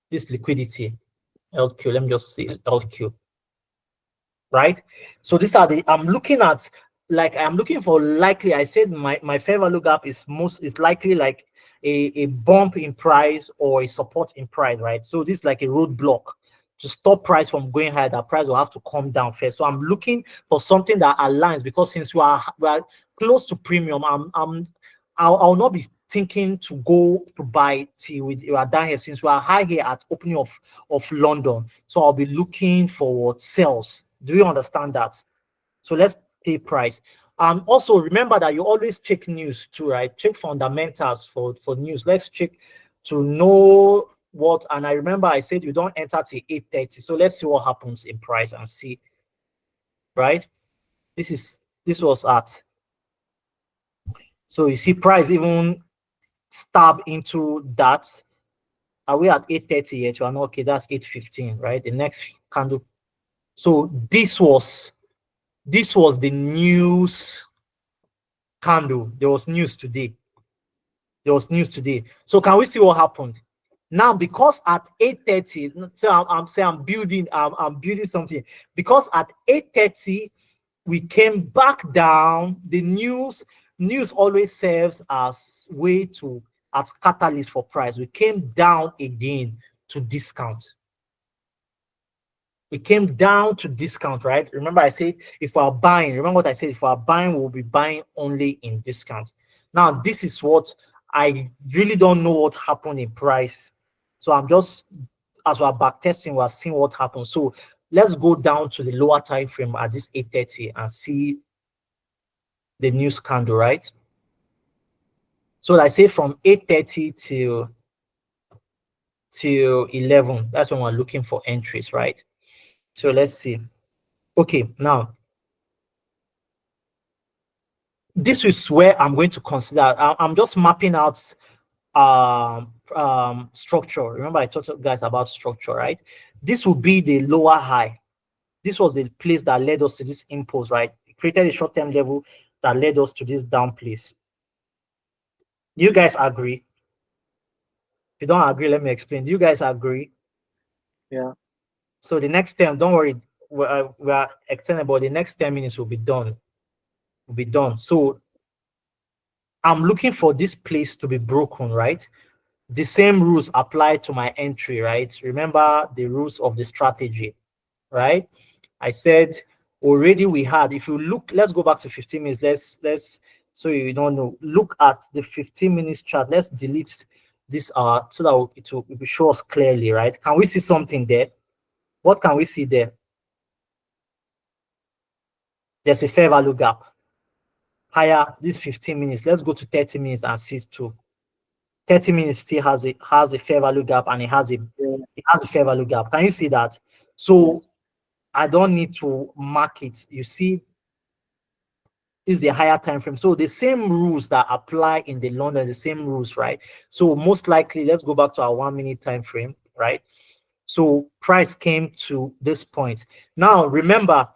This liquidity. LQ. Let me just see LQ. Right? So these are the I'm looking at, like I'm looking for likely. I said my fair value gap is likely like a bump in price or a support in price, right? So this is like a roadblock to stop price from going higher. That price will have to come down first. So I'm looking for something that aligns because since we are close to premium, I'll not be thinking to go to buy till we are down here since we are high here at opening of London. So I'll be looking for sales. Do you understand that? So let's pay price. Also remember that you always check news too, right? Check fundamentals for news. Let's check to know what. And I remember I said you don't enter till 8:30. So let's see what happens in price and see. Right? This was at. So you see price even stab into that. Are we at 8:30 yet? You are not okay. That's 8:15, right? The next candle. So this was the news candle. There was news today. So can we see what happened? Now, because at 8:30, so I'm saying I'm building something. Because at 8:30, we came back down. The news always serves as way to as catalyst for price. We came down again to discount. We came down to discount, right? Remember I said if we are buying, remember what I said, if we are buying, we'll be buying only in discount. Now, this is what I really don't know what happened in price. So I'm just, as we're back testing, we're seeing what happened. So let's go down to the lower time frame at this 8:30 and see the news candle, right? So I say from 8:30 till 11, that's when we're looking for entries, right? So let's see. Okay, now this is where I'm going to consider. I'm just mapping out structure. Remember I talked to you guys about structure, right? This will be the lower high. This was the place that led us to this impulse, right? It created a short-term level that led us to this down place. Do you guys agree? If you don't agree, let me explain. Do you guys agree? Yeah. So the next 10, don't worry, we are extended, but the next 10 minutes will be done. So I'm looking for this place to be broken, right? The same rules apply to my entry, right? Remember the rules of the strategy, right? I said already we had, if you look, let's go back to 15 minutes. Let's so you don't know. Look at the 15 minutes chart. Let's delete this so that it will show us clearly, right? Can we see something there? What can we see there? There's a fair value gap. Higher this 15 minutes. Let's go to 30 minutes and see too. 30 minutes still has a fair value gap, and it has a fair value gap. Can you see that? So I don't need to mark it. You see, is the higher time frame. So the same rules that apply in the London, the same rules, right? So most likely, let's go back to our 1 minute time frame, right? So price came to this point. Now remember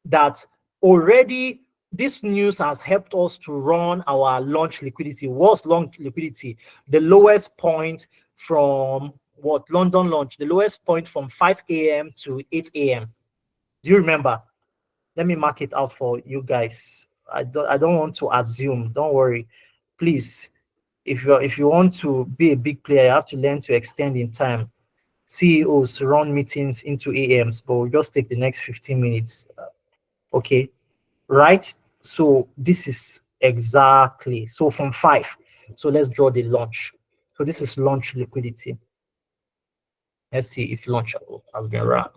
that already this news has helped us to run our launch liquidity. What's launch liquidity? The lowest point from what London launch, the lowest point from 5 a.m. to 8 a.m. Do you remember? Let me mark it out for you guys. I don't want to assume. Don't worry. Please, if you want to be a big player, you have to learn to extend in time. CEOs run meetings into AMs, but we'll just take the next 15 minutes. Okay, right? So this is exactly, so from 5. So let's draw the launch. So this is launch liquidity. Let's see if launch has been run.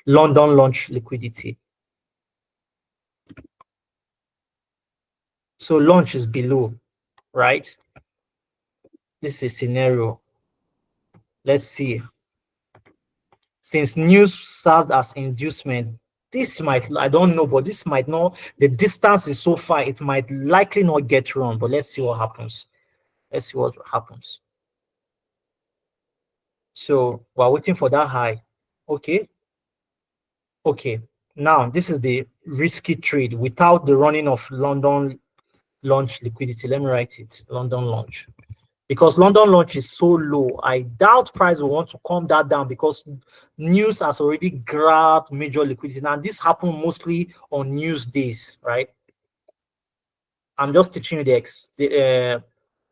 London launch liquidity. So launch is below, right? This is a scenario. Let's see. Since news served as inducement, this might, I don't know, but this might not, the distance is so far, it might likely not get run, but let's see what happens. Let's see what happens. So we're waiting for that high. Okay. Okay. Now this is the risky trade without the running of London launch liquidity. Let me write it. London launch. Because London launch is so low, I doubt price will want to come that down because news has already grabbed major liquidity. Now this happens mostly on news days, right? I'm just teaching you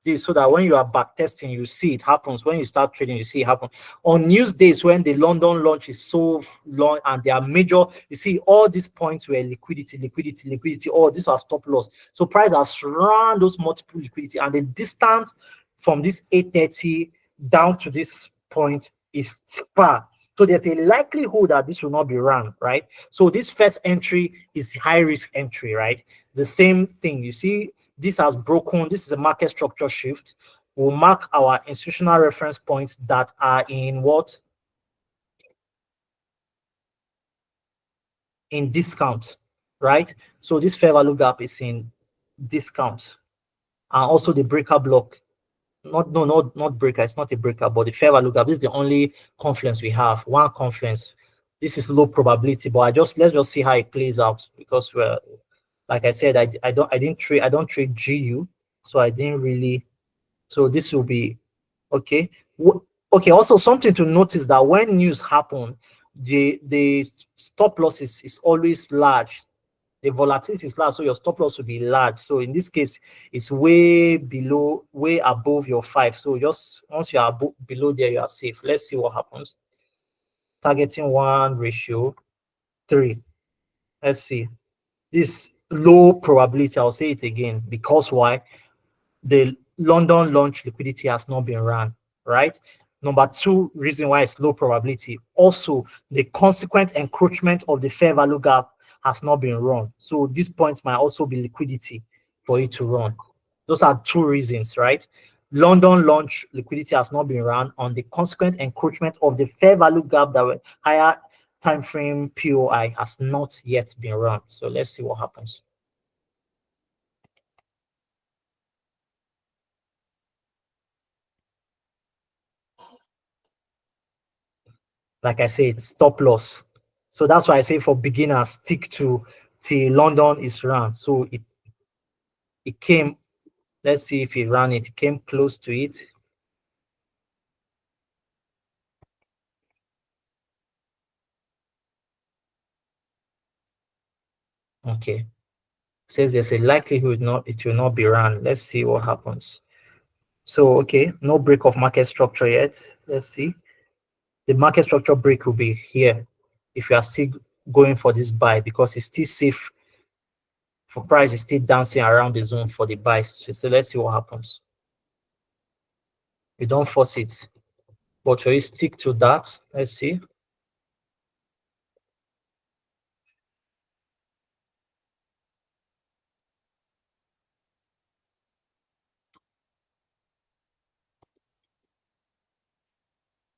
this so that when you are back testing, you see it happens. When you start trading, you see it happen. On news days when the London launch is so long and they are major, you see all these points were liquidity. All these are stop loss. So price has run those multiple liquidity, and the distance from this 830 down to this point is far. So there's a likelihood that this will not be run, right? So this first entry is high risk entry, right? The same thing. You see, this has broken. This is a market structure shift. We'll mark our institutional reference points that are in what? In discount, right? So this fair value gap is in discount. And also the breaker block. Not breaker. It's not a breaker, but the fair value gap. This is the only confluence we have. One confluence. This is low probability, but let's just see how it plays out, because we're, like I said, I don't trade GU, so I didn't really. So this will be okay. Okay. Also, something to notice that when news happen, the stop loss is always large. The volatility is large, so your stop loss will be large. So in this case, it's way above your 5. So just once you are below there, you are safe. Let's see what happens. Targeting 1:3. Let's see. This low probability, I'll say it again, because why? The London launch liquidity has not been run, right? Number 2 reason why it's low probability. Also, the consequent encroachment of the fair value gap has not been run. So these points might also be liquidity for it to run. Those are 2 reasons, right? London launch liquidity has not been run on the consequent encroachment of the fair value gap that were higher time frame POI has not yet been run. So let's see what happens. Like I said, stop loss. So that's why I say for beginners, stick to till London is run. So it came, let's see if it ran it came close to it. Okay. Says there's a likelihood it will not be run. Let's see what happens. So okay, no break of market structure yet. Let's see. The market structure break will be here if you are still going for this buy because it's still safe for price, is still dancing around the zone for the buy. So let's see what happens. You don't force it, but you stick to that. Let's see.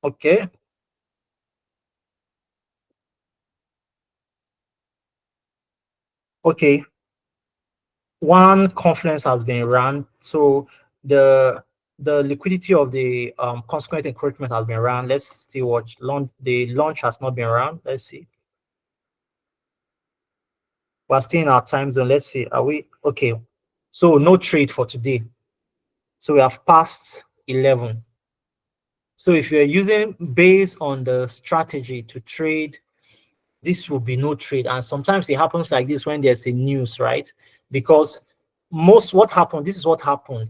Okay. Okay. One conference has been run, so the liquidity of the consequent encroachment has been run. Let's see what the launch has not been run. Let's see. We're still in our time zone. Let's see. Are we okay? So no trade for today. So we have passed 11. So if you're using based on the strategy to trade, this will be no trade. And sometimes it happens like this when there's a news, right? Because what happened, this is what happened.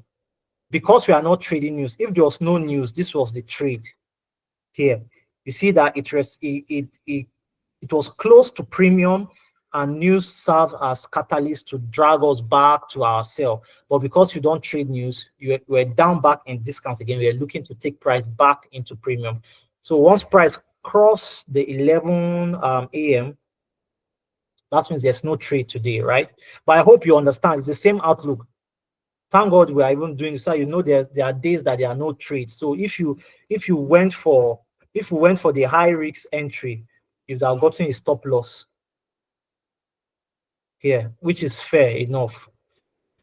Because we are not trading news, if there was no news, this was the trade here. You see that it was close to premium, and news served as catalyst to drag us back to our sell. But because you don't trade news, we're down back in discount again. We're looking to take price back into premium. So once price cross the 11 a.m., that means there's no trade today, right? But I hope you understand it's the same outlook. Thank God we are even doing this. So you know there are days that there are no trades. So if you went for the high risk entry, you'd have gotten a stop loss here, which is fair enough.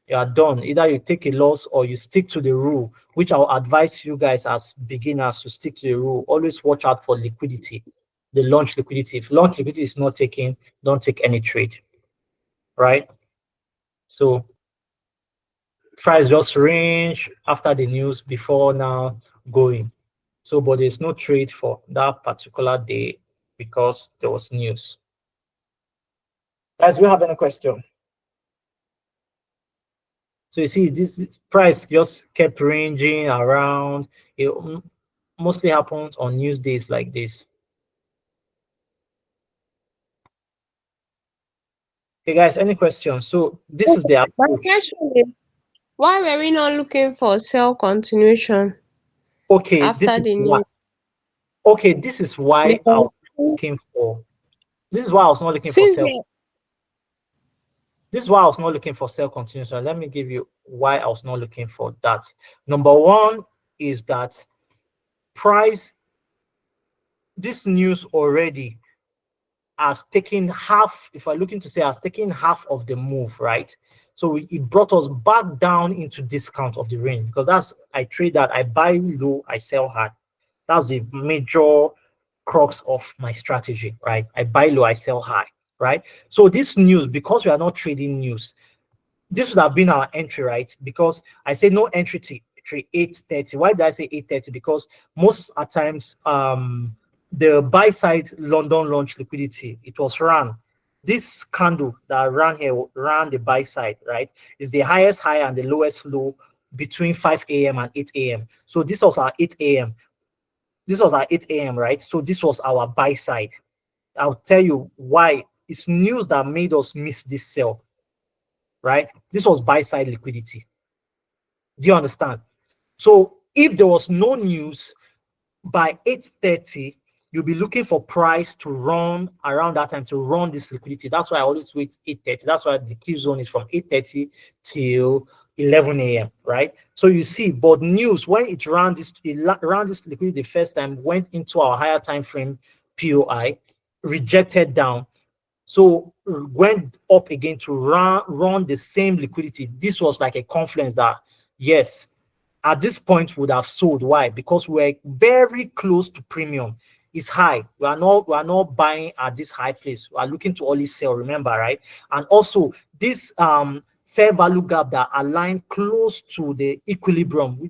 You are done. Either you take a loss or you stick to the rule, which I'll advise you guys as beginners to stick to the rule. Always watch out for liquidity, the launch liquidity. If launch liquidity is not taken, don't take any trade, right? So price just range after the news before now going. So, but there's no trade for that particular day because there was news. Guys, do you have any question? So you see, this price just kept ranging around. It mostly happens on news days like this. Okay, guys, any questions? So this is the My approach. question is, why were we not looking for sell continuation Okay, this after is the why. news? Okay, this is why I was Because looking for. This is why I was not looking for since sell. This is why I was not looking for sell continuation. Let me give you why I was not looking for that. Number one is that price, this news already has taken half, if I'm looking to say has taken half of the move, right? So it brought us back down into discount of the range, because that's, I trade that, I buy low, I sell high. That's the major crux of my strategy, right? I buy low, I sell high, right? So this news, because we are not trading news, this would have been our entry, right? Because I say no entry to 8:30. Why did I say 8:30? Because most at times the buy side London launch liquidity, it was run. This candle that ran here ran the buy side, right? Is the highest high and the lowest low between 5 a.m. and 8 a.m. So this was our 8 a.m. This was our 8 a.m., right? So this was our buy side. I'll tell you why. It's news that made us miss this sell, right? This was buy side liquidity. Do you understand? So if there was no news by 8:30, you'll be looking for price to run around that time, to run this liquidity. That's why I always wait 8:30. That's why the key zone is from 8:30 till 11 a.m. right? So you see, but news, when it ran this liquidity the first time, went into our higher time frame POI, rejected down, so went up again to run the same liquidity. This was like a confluence that, yes, at this point would have sold. Why? Because we're very close to premium. It's high. We are not buying at this high place. We are looking to only sell, remember, right? And also this fair value gap that aligned close to the equilibrium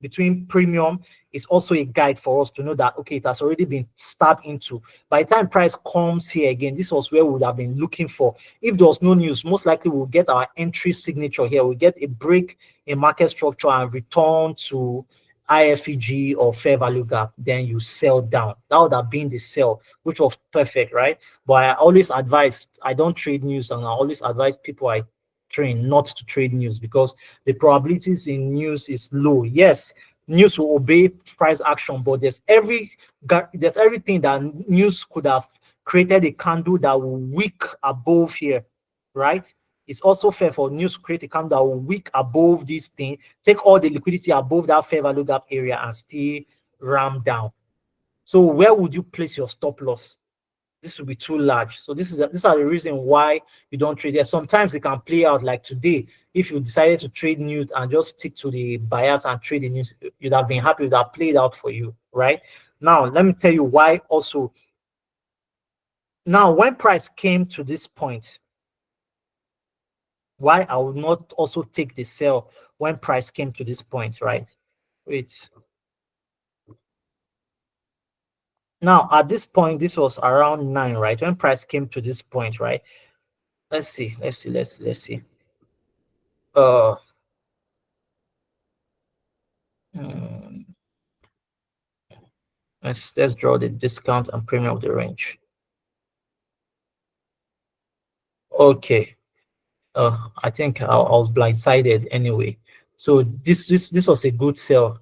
between premium is also a guide for us to know that, okay, it has already been stabbed into. By the time price comes here again, this was where we would have been looking for. If there was no news, most likely we'll get our entry signature here. We'll get a break in market structure and return to IFEG or fair value gap, then you sell down. That would have been the sell, which was perfect, right? But I always advise, I don't trade news, and I always advise people I train not to trade news because the probabilities in news is low. Yes, news will obey price action, but there's everything that news could have created a candle that will wick above here, right? It's also fair for news to create a candle that will wick above this thing, take all the liquidity above that fair value gap area and still ram down. So where would you place your stop loss? This will be too large. So these are the reason why you don't trade there. Sometimes it can play out like today. If you decided to trade news and just stick to the bias and trade the news, you'd have been happy with that played out for you, right? Now, let me tell you why also. Now, when price came to this point, why I would not also take the sell when price came to this point, right? Wait. Now, at this point, this was around 9, right? When price came to this point, right? Let's see. Uh, hmm, let's draw the discount and premium of the range. Okay. I think I was blindsided anyway. So this was a good sell.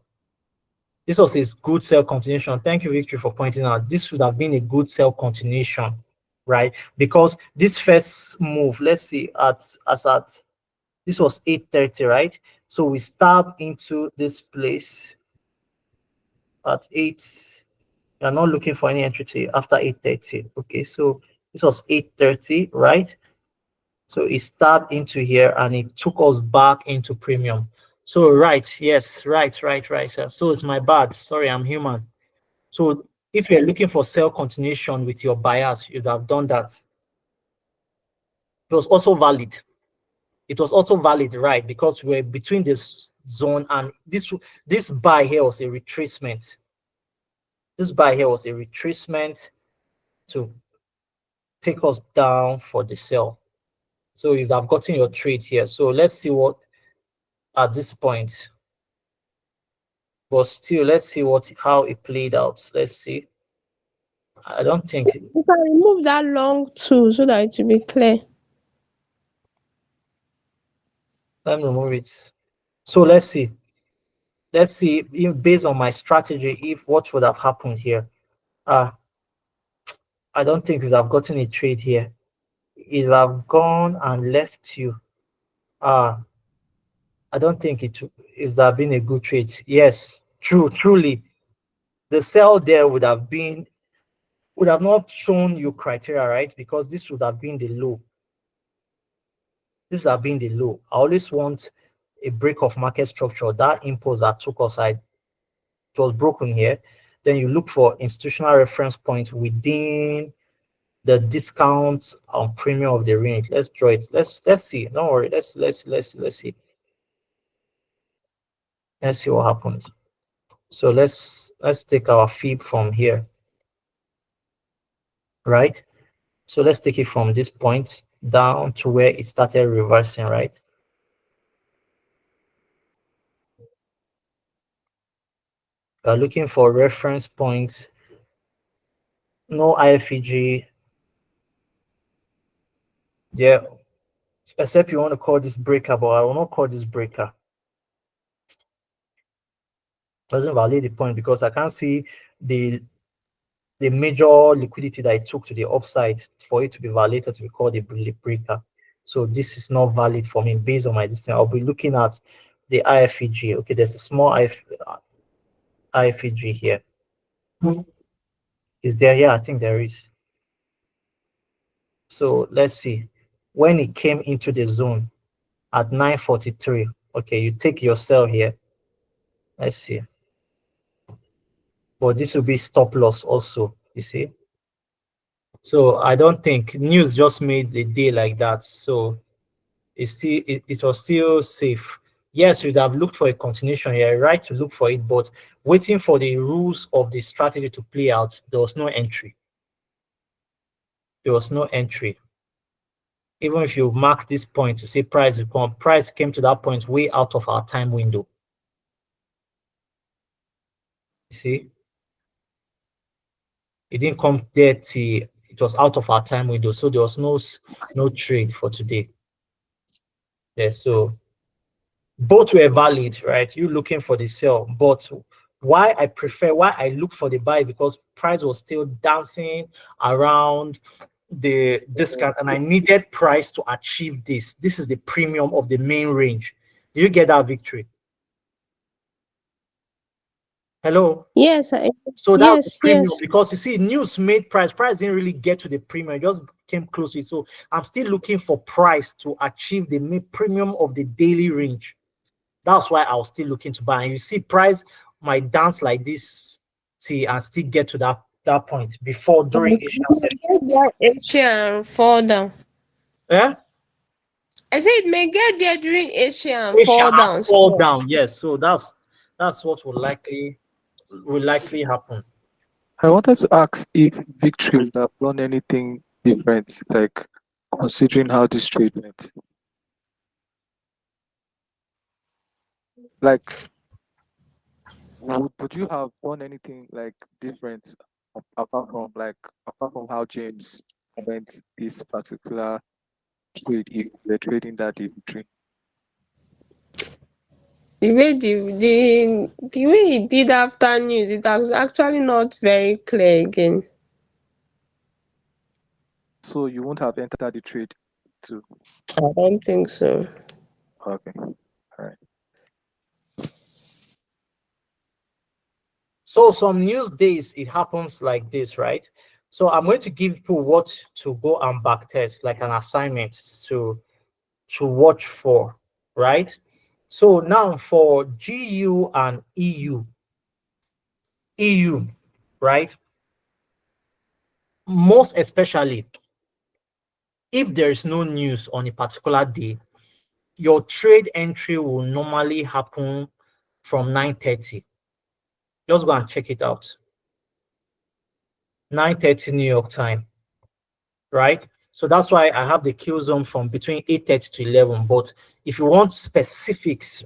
This was a good sell continuation. Thank you, Victory, for pointing out. This would have been a good sell continuation, right? Because this first move, let's see, this was 8:30, right? So we stab into this place at 8. You're not looking for any entry after 8:30. Okay, so this was 8:30, right? So it stabbed into here and it took us back into premium. So right, yes, right, sir. So it's my bad. Sorry, I'm human. So if you're looking for sell continuation with your bias, you'd have done that. It was also valid. It was also valid, right? Because we're between this zone and this buy here was a retracement. This buy here was a retracement to take us down for the sell. So you'd have gotten your trade here. So let's see what at this point. But still, let's see how it played out. Let's see. I don't think You can remove that long too so that it will be clear. let me remove it. So let's see. Let's see if based on my strategy, if what would have happened here. I don't think we'd have gotten a trade here. It would have gone and left you. I don't think it would have been a good trade. Yes, truly. The sell there would have not shown you criteria, right? Because this would have been the low. This would have been the low. I always want a break of market structure. That impulse that took us side, it was broken here. Then you look for institutional reference point within the discount on premium of the range. Let's draw it. Let's see. Don't worry. Let's see. Let's see what happens. So let's take our fib from here. Right? So let's take it from this point down to where it started reversing, right? We're looking for reference points. No IFEG. Yeah, except you want to call this breaker, but I will not call this breaker. Doesn't validate the point because I can't see the major liquidity that it took to the upside for it to be validated to be called a breaker. So this is not valid for me based on my distance. I'll be looking at the IFEG. Okay, there's a small IFEG here. Is there? Yeah, I think there is. So let's see. When it came into the zone at 9:43, okay, you take your sell here. Let's see. But this will be stop loss also, you see. So I don't think news just made the day like that. So it was still safe. Yes, you'd have looked for a continuation here, right to look for it, but waiting for the rules of the strategy to play out, there was no entry. There was no entry. Even if you mark this point to say price will come, price came to that point way out of our time window. You see, it didn't come there till it was out of our time window, so there was no trade for today. Yeah, so both were valid, right? You looking for the sell, but why I look for the buy, because price was still dancing around the discount, and I needed price to achieve this. This is the premium of the main range. Do you get that, Victory? Hello? Yes, So that was the yes, premium, yes. because you see, news made price. Price didn't really get to the premium, it just came close to it. So I'm still looking for price to achieve the premium of the daily range. That's why I was still looking to buy. And you see, price might dance like this, see, and still get to that point before during Asian session. Get there Asia and fall down. Yeah, I said it may get there during Asia and Asia fall and down. fall down. Yes, so that's what will likely happen. I wanted to ask if Victory would have done anything different, like considering how this trade went. Like, would you have done anything like different apart from how James went this particular trade if they're trading that day Victory? The way he did after news, it was actually not very clear again. So you won't have entered the trade too. I don't think so. Okay. All right. So some news days, it happens like this, right? So I'm going to give people what to go and back test, like an assignment to watch for, right? So now for GU and EU, right? Most especially if there is no news on a particular day, your trade entry will normally happen from 9:30. Just go and check it out. 9:30 New York time, right? So that's why I have the kill zone from between 8:30 to 11. But if you want specifics,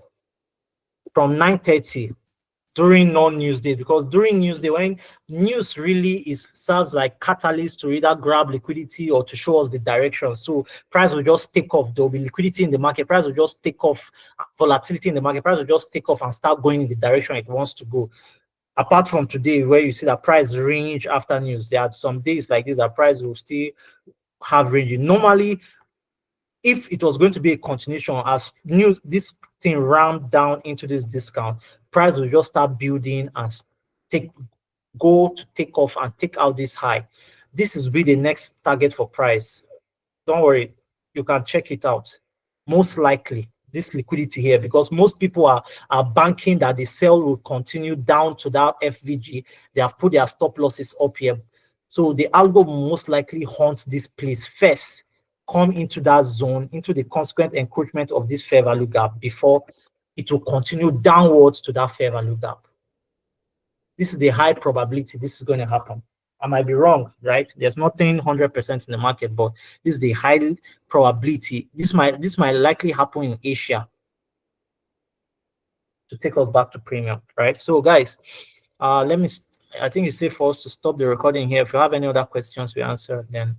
from 9:30 during non-news day, because during news day, when news really serves like catalyst to either grab liquidity or to show us the direction. So price will just take off. There will be liquidity in the market. Price will just take off. Volatility in the market. Price will just take off and start going in the direction it wants to go. Apart from today, where you see that price range after news, there are some days like this that price will still have range. Normally, if it was going to be a continuation as this thing round down into this discount, price will just start building and go to take off and take out this high. This is be the next target for price. Don't worry, you can check it out. Most likely this liquidity here, because most people are banking that the sell will continue down to that FVG. They have put their stop losses up here. So the algo most likely haunts this place first, come into that zone, into the consequent encroachment of this fair value gap before it will continue downwards to that fair value gap. This is the high probability this is going to happen. I might be wrong, right? There's nothing 100% in the market, but this is the high probability. This might likely happen in Asia to take us back to premium, right? So guys, I think it's safe for us to stop the recording here. If you have any other questions we answer, then